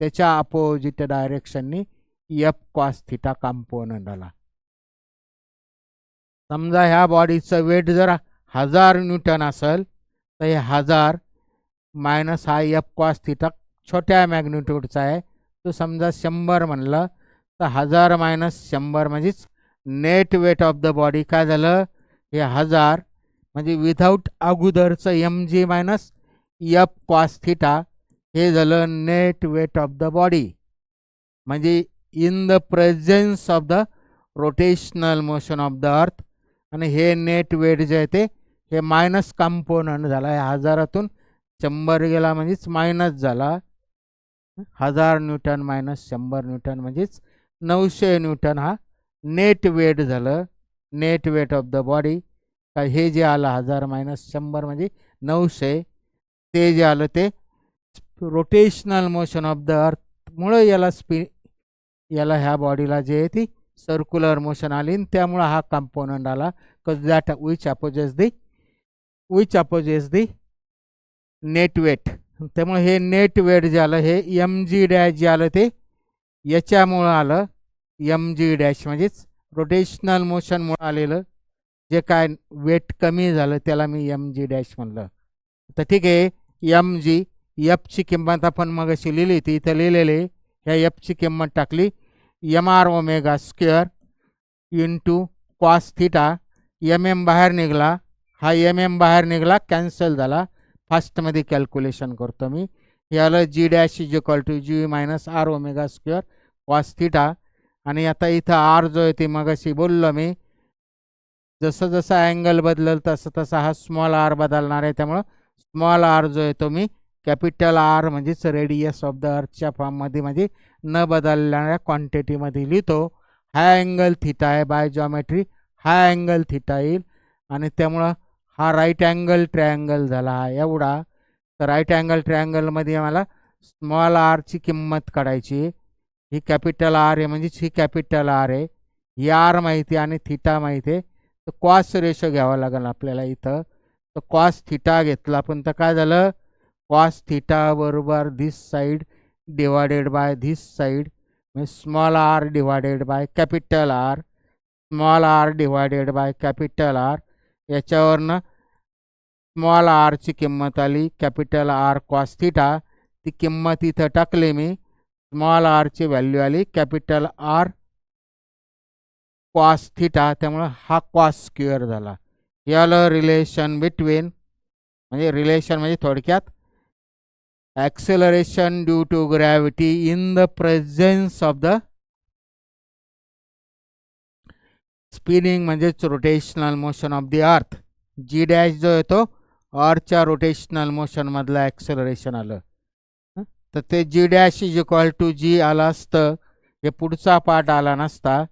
त्याच्या अपोजिट डायरेक्शननी एफ कॉस थिटा कंपोनंट आला. समजा ह्या बॉडीचं वेट जर 1000 न्यूटन असेल तर हे 1000 मायनस हा एफ कॉस थिटा छोट्या मॅग्निट्यूडचा आहे तो समजा 100 म्हणलं तर 1000 मायनस 100 म्हणजेच net weight of the body काय झालं हे 1000 म्हणजे विदाऊट अगोदरचं m g minus f cos theta हे झालं net weight of the body. म्हणजे in the presence of the rotational motion of the earth. आणि हे नेट वेट जे आहे ते हे मायनस कंपोनंट झाला. या 1000तून 100 गेला म्हणजेच मायनस झाला. 1000 न्यूटन मायनस 100 न्यूटन म्हणजेच 900 न्यूटन हा नेट वेट झालं. Net weight of the body काय हे जे आलं 1000 मायनस 100 म्हणजे 900. ते जे आलं ते रोटेशनल मोशन ऑफ द अर्थमुळं याला ह्या बॉडीला जे आहे ती सर्क्युलर मोशन आली त्यामुळं हा कंपोनंट आला. That which opposes the net weight. त्यामुळे हे नेट वेट जे आलं हे एम जी डॅश जे आलं ते याच्यामुळं आलं. एम जी डॅश म्हणजेच रोटेशनल मोशनमुळं आलेलं जे काय वेट कमी झालं त्याला मी एम जी डॅश म्हणलं. तर ठीक आहे एम जी एफची किंमत आपण मग अशी लिहिली ती इथं लिहिलेली. ह्या एफची किंमत टाकली m r omega square into cos theta. M m बाहेर निघाला. हा एम एम बाहेर निघाला कॅन्सल झाला. फास्टमध्ये कॅल्क्युलेशन करतो मी. हे आलं g dash is equal to g minus r omega square cos theta. आणि आता इथं आर जो आहे ते मग अशी बोललो मी जसं जसं अँगल बदलल तसं तसा हा स्मॉल आर बदलणार आहे. त्यामुळं स्मॉल आर जो आहे तो मी कॅपिटल आर म्हणजेच रेडियस ऑफ द अर्थच्या फॉर्ममध्ये म्हणजे न बदलणाऱ्या क्वांटिटीमध्ये लिहितो. हा अँगल थिटा आहे बाय जॉमेट्री हा अँगल थिटा येईल. आणि त्यामुळं हा राईट अँगल ट्रायंगल झाला हा एवढा. तर राईट अँगल ट्रायंगलमध्ये मला स्मॉल आरची किंमत काढायची. ही कॅपिटल आर आहे म्हणजेच ही कॅपिटल आर आहे. ही आर माहिती आणि थिटा माहिती आहे. तर कॉस रेशो घ्यावा लागेल आपल्याला इथं. तर कॉस थिटा घेतला पण तर काय झालं कॉस थिटा बरोबर this side divided by this side म्हणजे small r divided by capital R. Small r divided by capital R. याच्यावरनं स्मॉल आरची किंमत आली कॅपिटल आर कॉस थिटा. ती किंमत इथं टाकली मी. स्मॉल आरची व्हॅल्यू आली कॅपिटल आर कॉस थिटा. त्यामुळं हा कॉस स्क्वेअर झाला. याला रिलेशन बिटवीन म्हणजे रिलेशन म्हणजे थोडक्यात acceleration due to gravity in the presence of the spinning म्हणजेच rotational motion of the earth. G dash जो आहे तो आरच्या रोटेशनल मोशनमधलं ॲक्सेलरेशन आलं. तर ते जी dash is equal to g आलं असतं, हे पुढचा पार्ट आला नसता.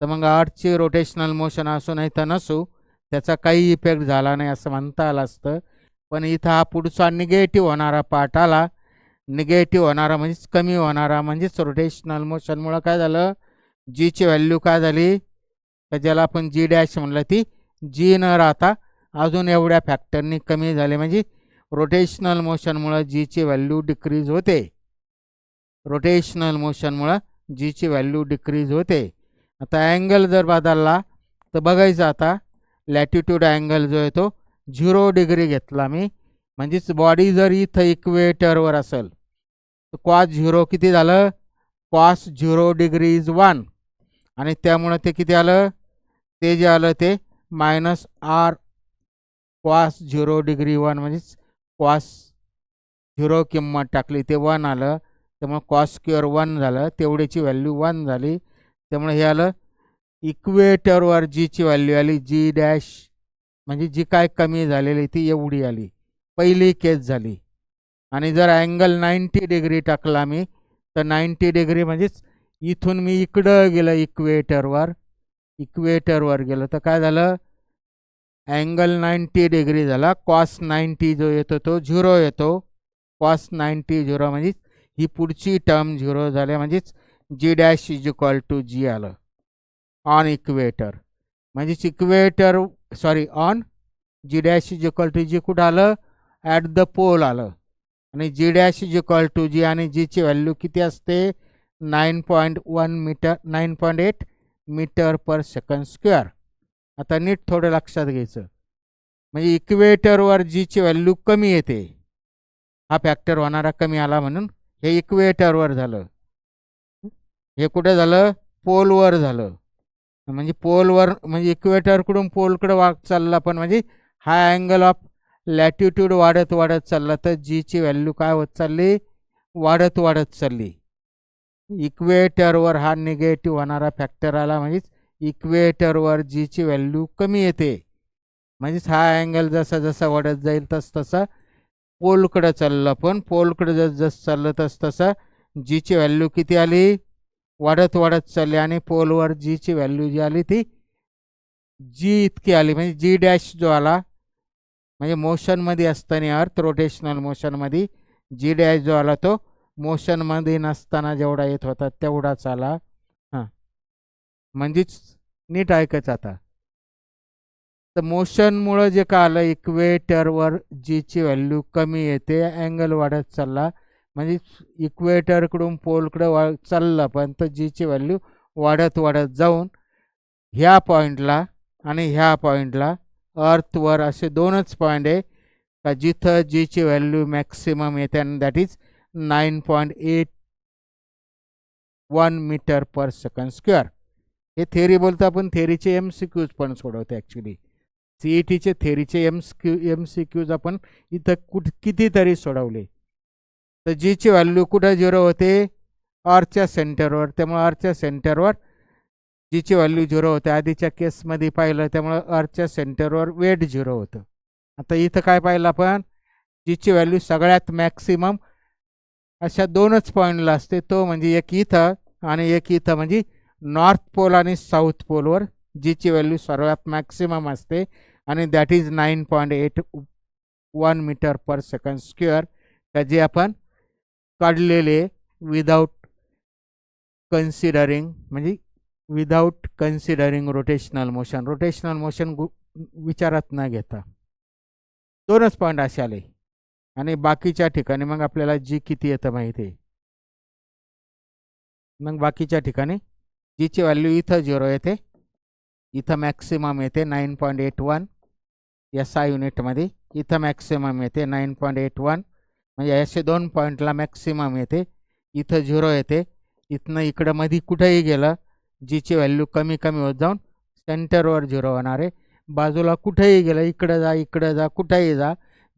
तर मग आरची रोटेशनल मोशन असू नाही तर नसू, त्याचा काही इफेक्ट झाला नाही असं म्हणता आलं असतं. पण इथं हा पुढचा निगेटिव्ह होणारा पार्ट आला. निगेटिव्ह होणारा म्हणजेच कमी होणारा, म्हणजेच रोटेशनल मोशनमुळं काय झालं, जीची व्हॅल्यू काय झाली, तर ज्याला आपण जी डॅश म्हणलं ती जी न राहता अजून एवढ्या फॅक्टरनी कमी झाले. म्हणजे रोटेशनल मोशनमुळं जीची व्हॅल्यू डिक्रीज होते. रोटेशनल मोशनमुळं जीची व्हॅल्यू डिक्रीज होते. आता अँगल जर बदलला तर बघायचं, आता लॅटिट्यूड अँगल जो आहे तो 0 डिग्री घेतला मी, म्हणजेच बॉडी जर इथं इक्वेटरवर असेल तर कॉस 0 किती झालं, कॉस 0 डिग्री इज 1, आणि त्यामुळं ते किती आलं, ते जे आलं ते मायनस आर कॉस 0 डिग्री 1, म्हणजेच कॉस 0 किंमत टाकली ते 1 आलं. त्यामुळे कॉस स्क्वेअर 1 झालं, तेवढीची व्हॅल्यू 1 झाली. त्यामुळे हे आलं इक्वेटरवर जीची व्हॅल्यू आली जी डॅश, म्हणजे जी काय कमी झालेली ती एवढी आली, पहिली केस झाली. आणि जर अँगल 90 डिग्री टाकला मी, तर 90 डिग्री म्हणजेच इथून मी इकडं गेलं इक्वेटरवर गेलं तर काय झालं, अँगल 90 डिग्री झाला. कॉस 90 जो येतो तो 0 येतो. कॉस 90 0 म्हणजेच ही पुढची टर्म 0 झाली, म्हणजेच g dash is equal to g आलं ऑन इक्वेटर. म्हणजेच equator on g dash is equal to g कुठं आलं, ॲट द पोल आलं. आणि g dash is equal to g, आणि जीची व्हॅल्यू किती असते, 9.1 metre, 9.8 metre per second square. आता नीट थोडं लक्षात घ्यायचं, म्हणजे इक्वेटरवर जीची व्हॅल्यू कमी येते, हा फॅक्टर होणारा कमी आला म्हणून हे इक्वेटरवर झालं. हे कुठे झालं, पोलवर झालं. म्हणजे पोलवर म्हणजे इक्वेटरकडून पोलकडे चालला, पण म्हणजे हा अँगल ऑफ लॅटिट्यूड वाढत वाढत चालला, तर जीची व्हॅल्यू काय होत चालली, वाढत वाढत चालली. इक्वेटरवर हा निगेटिव्ह होणारा फॅक्टर आला, म्हणजेच इक्वेटरवर जीची व्हॅल्यू कमी येते. म्हणजेच हा अँगल जसा जसा वाढत जाईल तसं पोलकडं चाललं, पण पोलकडं जसं चाललं तसं जीची व्हॅल्यू किती आली, वाढत वाढत चालली. आणि पोलवर जीची व्हॅल्यू जी आली ती जी इतकी आली, म्हणजे जी डॅश जो आला, म्हणजे मोशनमध्ये असताना अर्थ रोटेशनल मोशनमध्ये जी डॅश जो आला तो मोशनमध्ये नसताना जेवढा येत होता तेवढाच आला. हां, म्हणजेच नीट ऐकायचं आता. तर मोशनमुळं जे का आलं, इक्वेटरवर जीची व्हॅल्यू कमी येते, अँगल वाढत चालला, म्हणजे इक्वेटरकडून पोलकडं चाललं, पण तर जीची व्हॅल्यू वाढत वाढत जाऊन ह्या पॉईंटला आणि ह्या पॉईंटला अर्थवर असे दोनच पॉईंट आहे का जिथं जीची व्हॅल्यू मॅक्सिमम येते, आणि that is 9.81 metre per second square. हे थेरी बोलतो आपण, थेरीचे MCQज पण सोडवते. ॲक्च्युली CETचे थेरीचे MCQज आपण इथं कितीतरी सोडवले. तर जीची व्हॅल्यू कुठं 0 होते, आरच्या सेंटरवर. त्यामुळे आरच्या सेंटरवर जीची व्हॅल्यू 0 होते. आधीच्या केसमध्ये पाहिलं, त्यामुळं आरच्या सेंटरवर वेट 0 होतं. आता इथं काय पाहिलं आपण, जीची व्हॅल्यू सगळ्यात मॅक्सिमम अशा दोनच पॉईंटला असते, तो म्हणजे एक इथं आणि एक इथं, म्हणजे नॉर्थ पोल आणि साऊथ पोलवर जीची व्हॅल्यू सर्वात मॅक्सिमम असते, आणि that is 9.81 metre per second square, का जे आपण काढलेले विदाऊट कन्सिडरिंग, म्हणजे विदाऊट कन्सिडरिंग रोटेशनल मोशन विचारात न घेता दोनच पॉईंट असे आले. आणि बाकीच्या ठिकाणी मग आपल्याला जी किती येतं माहिती आहे. मग बाकीच्या ठिकाणी जीची व्हॅल्यू इथं 0 येते, इथं मॅक्सिमम येते 9.81 SI युनिटमध्ये, इथं मॅक्सिमम येते 9.81, म्हणजे असे दोन पॉईंटला मॅक्सिमम येते. इथं 0 येते, इथनं इकडं मध्ये कुठेही गेलं जीची व्हॅल्यू कमी कमी होत जाऊन सेंटरवर 0 होणार आहे. बाजूला कुठेही गेलं, इकडं जा कुठेही जा,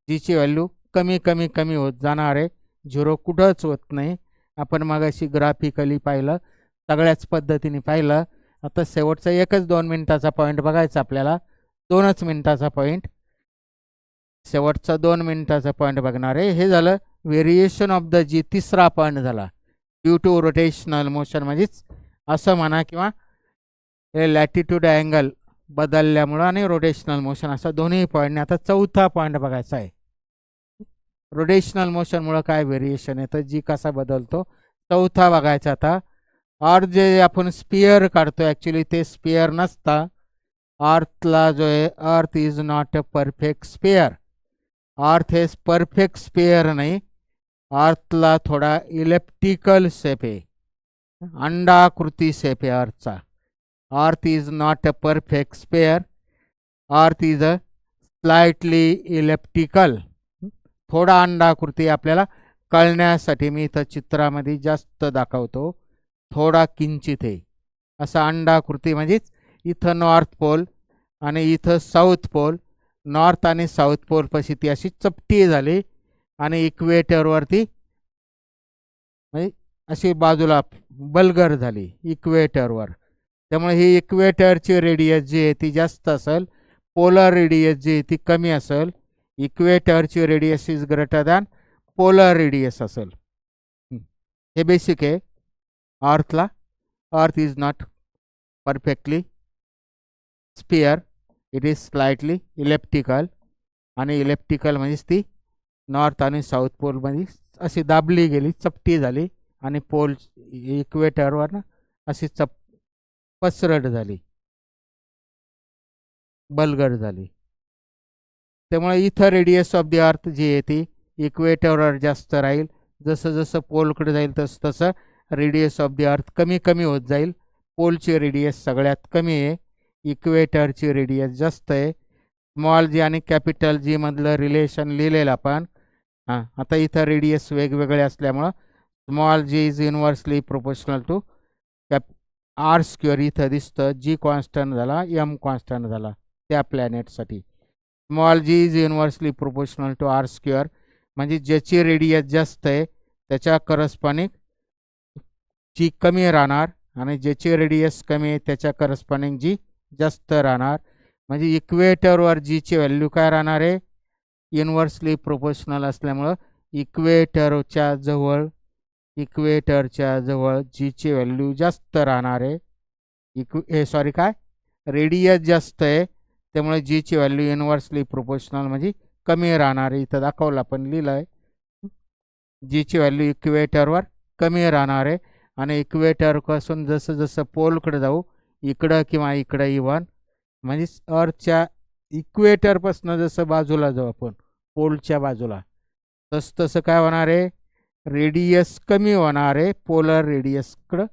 जीची व्हॅल्यू कमी कमी कमी होत जाणार आहे, 0 कुठंच होत नाही. आपण मगाशी ग्राफिकली पाहिलं, सगळ्याच पद्धतीने पाहिलं. आता शेवटचा एकच 2 मिनिटाचा पॉईंट बघायचा आपल्याला, 2च मिनिटाचा पॉईंट. शेवटचा 2 मिनिटाचा पॉईंट बघणार आहे. हे झालं व्हेरिएशन ऑफ द जी. तिसरा पॉईंट झाला ड्यू टू रोटेशनल मोशन, म्हणजेच असं म्हणा किंवा हे लॅटिट्यूड अँगल बदलल्यामुळं आणि रोटेशनल मोशन, असा दोन्ही पॉईंटने. आता चौथा पॉईंट बघायचा आहे. रोटेशनल मोशनमुळं काय व्हेरिएशन येतं, जी कसा बदलतो, चौथा बघायचा. आता अर्थ जे आपण स्पियर काढतो ॲक्च्युली ते स्पियर नसता. अर्थला जो आहे, अर्थ is not a perfect sphere. अर्थ हे परफेक्ट स्पेअर नाही. अर्थला थोडा इलेप्टिकल शेप आहे, अंडाकृती शेप आहे अर्थचा. Earth is not a perfect sphere. Earth is a slightly elliptical. थोडा अंडाकृती आपल्याला कळण्यासाठी मी इथं चित्रामध्ये जास्त दाखवतो. थोडा किंचित आहे असा अंडाकृती, म्हणजेच इथं नॉर्थ पोल आणि इथं साऊथ पोल. नॉर्थ आणि साऊथ पोलपाशी ती अशी चपटी झाली आणि इक्वेटरवरती म्हणजे अशी बाजूला बलगर झाली इक्वेटरवर. त्यामुळे ही इक्वेटरची रेडियस जी आहे ती जास्त असेल, पोलर रेडियस जी आहे ती कमी असेल. इक्वेटरची radius is greater than polar radius असेल. हे बेसिक आहे अर्थला. Earth is not perfectly sphere, it is slightly elliptical. आणि इलेप्टिकल म्हणजेच ती नॉर्थ आणि साऊथ पोलमध्ये अशी दाबली गेली, चपटी झाली आणि पोल इक्वेटरवर ना अशी पसरट झाली, बलगड झाली. त्यामुळे इथं रेडियस ऑफ द अर्थ जी आहे ती इक्वेटरवर जास्त राहील. जसं जसं पोलकडे जाईल तसं तसं रेडियस ऑफ द अर्थ कमी कमी होत जाईल. पोलची रेडियस सगळ्यात कमी आहे, इक्वेटरची रेडियस जास्त आहे. स्मॉल जी आणि कॅपिटल जी मधलं रिलेशन लिहिलेलं आपण. आता इथं रेडियस वेगवेगळे असल्यामुळं small g is inversely proportional to r square इथं दिसतं. जी कॉन्स्टंट झाला, एम कॉन्स्टंट झाला त्या प्लॅनेटसाठी. Small g is inversely proportional to r square, म्हणजे ज्याची रेडियस जास्त आहे त्याच्या करस्पॉन्डिंग जी कमी राहणार आणि ज्याची रेडियस कमी आहे त्याच्या करस्पॉन्डिंग जी जास्त राहणार. म्हणजे इक्वेटरवर जीची व्हॅल्यू काय राहणार आहे, इनव्हर्सली प्रोपोर्शनल असल्यामुळं इक्वेटरच्या जवळ जीची व्हॅल्यू जास्त राहणार आहे. काय रेडियस जास्त आहे त्यामुळे जीची व्हॅल्यू इनव्हर्सली प्रोपोर्शनल म्हणजे कमी राहणार आहे. इथं दाखवलं आपण लिहिलं आहे, जीची व्हॅल्यू इक्वेटरवर कमी राहणार आहे. आणि इक्वेटरपासून जसं जसं पोलकडे जाऊ, इकडं किंवा इकडं इव्हन, म्हणजे अर्थच्या इक्वेटरपासून जसं बाजूला जाऊ आपण पोलच्या बाजूला, तसं तसं काय होणार आहे, रेडियस कमी होणार आहे. पोलर रेडियसकडं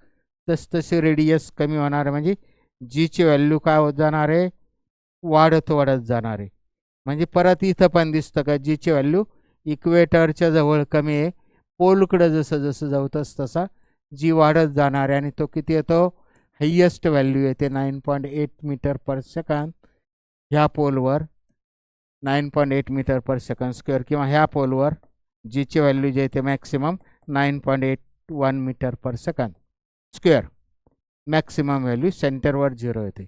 तसतसे रेडियस कमी होणार आहे. म्हणजे जीची व्हॅल्यू काय होत जाणार आहे, वाढत जाणार आहे. म्हणजे परत इथं पण दिसतं का जीची व्हॅल्यू इक्वेटरच्या जवळ कमी आहे, पोलकडं जसं जसं जाऊ तसा जी वाढत जाणार आहे. आणि तो किती येतो, हायेस्ट व्हॅल्यू येते 9.8 मीटर पर सेकंद ह्या पोलवर, 9.8 मीटर पर सेकंद स्क्वेअर. किंवा ह्या पोलवर जीची व्हॅल्यू जे येते maximum 9.81 metre per second square. Maximum value सेंटरवर 0 येते.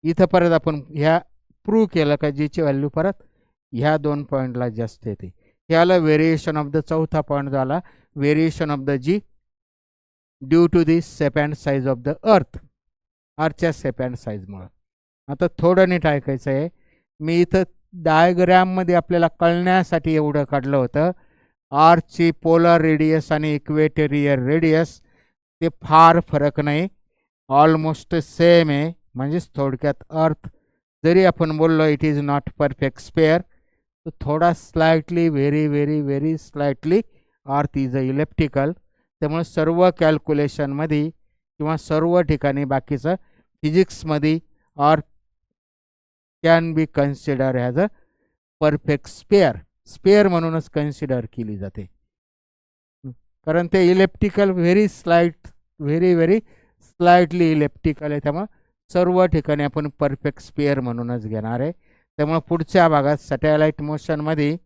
इथं परत आपण ह्या प्रूव्ह केलं का जीची व्हॅल्यू परत ह्या 2 पॉईंटला जास्त येते. हे आलं व्हेरिएशन ऑफ द. चौथा पॉईंट झाला variation of the g due to the shape and size of the अर्थच्या शेप अँड साईजमुळं. आता थोडं नीट ऐकायचं आहे. मी इथं डायग्रॅममध्ये आपल्याला कळण्यासाठी एवढं काढलं होतं. अर्थची पोलर रेडियस आणि इक्वेटोरियल रेडियस ते फार फरक नाही, ऑलमोस्ट सेम आहे. म्हणजेच थोडक्यात अर्थ जरी आपण बोललो it is not perfect spare, तर थोडा slightly very very very slightly अर्थ इज अ इलेप्टिकल. त्यामुळे सर्व कॅल्क्युलेशनमध्ये किंवा सर्व ठिकाणी बाकीचं फिजिक्समध्ये अर्थ can be consider as a perfect spare म्हणूनच कन्सिडर केली जाते. कारण ते elliptical very very slightly elliptical आहे. त्यामुळे सर्व ठिकाणी आपण परफेक्ट स्पेअर म्हणूनच घेणार आहे. त्यामुळे पुढच्या भागात सॅटेलाइट मोशनमध्ये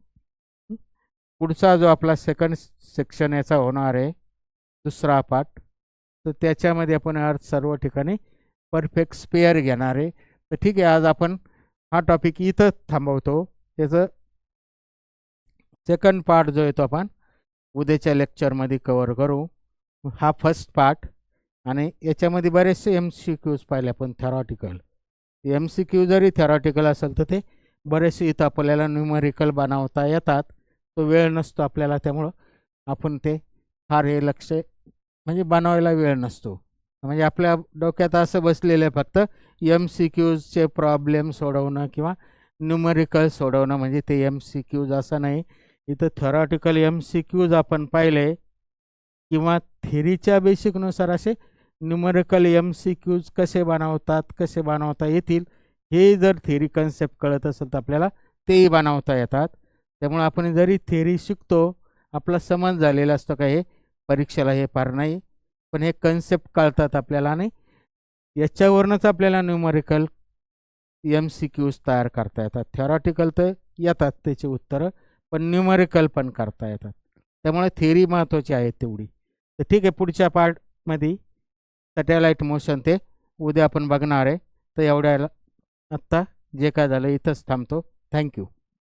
पुढचा जो आपला सेकंड सेक्शन याचा होणार आहे, दुसरा पार्ट, तर त्याच्यामध्ये आपण अर्थ सर्व ठिकाणी परफेक्ट स्पेअर घेणार आहे. तर ठीक आहे, आज आपण हा टॉपिक इथं थांबवतो. त्याचं सेकंड पार्ट जो आहे तो आपण उद्याच्या लेक्चरमध्ये कवर करू. हा फर्स्ट पार्ट. आणि याच्यामध्ये बरेचसे MCQs पाहिले आपण थेरॉटिकल. MCQ जरी थेरॉटिकल असेल तर ते बरेचसे इथं आपल्याला न्यूमरिकल बनवता येतात. तो वेळ नसतो आपल्याला, त्यामुळं आपण ते फार हे लक्ष म्हणजे बनवायला वेळ नसतो. म्हणजे आपल्या डोक्यात असं बसलेलं आहे फक्त MCQचे प्रॉब्लेम सोडवणं किंवा न्यूमरिकल सोडवणं म्हणजे ते MCQज असं नाही. इथं थेरॉटिकल MCQज आपण पाहिले किंवा थेरीच्या बेसिकनुसार असे न्यूमरिकल MCQज कसे बनवता येतील, हे जर थेरी कन्सेप्ट कळत असेल तर आपल्याला तेही बनवता येतात. त्यामुळे आपण जरी थेरी शिकतो, आपला समज झालेला असतो का हे परीक्षेला हे फार नाही, पण हे कन्सेप्ट कळतात आपल्याला आणि याच्यावरूनच आपल्याला न्यूमरिकल MCQज तयार करता येतात. थेरॉटिकल तर येतात त्याची उत्तरं, पण न्यूमरिकल पण करता येतात. त्यामुळे थेरी महत्त्वाची आहे तेवढी. तर ठीक आहे, पुढच्या पार्टमध्ये सॅटेलाईट मोशन ते उद्या आपण बघणार आहे. तर एवढ्याला आत्ता जे काय झालं इथंच थांबतो. थँक्यू.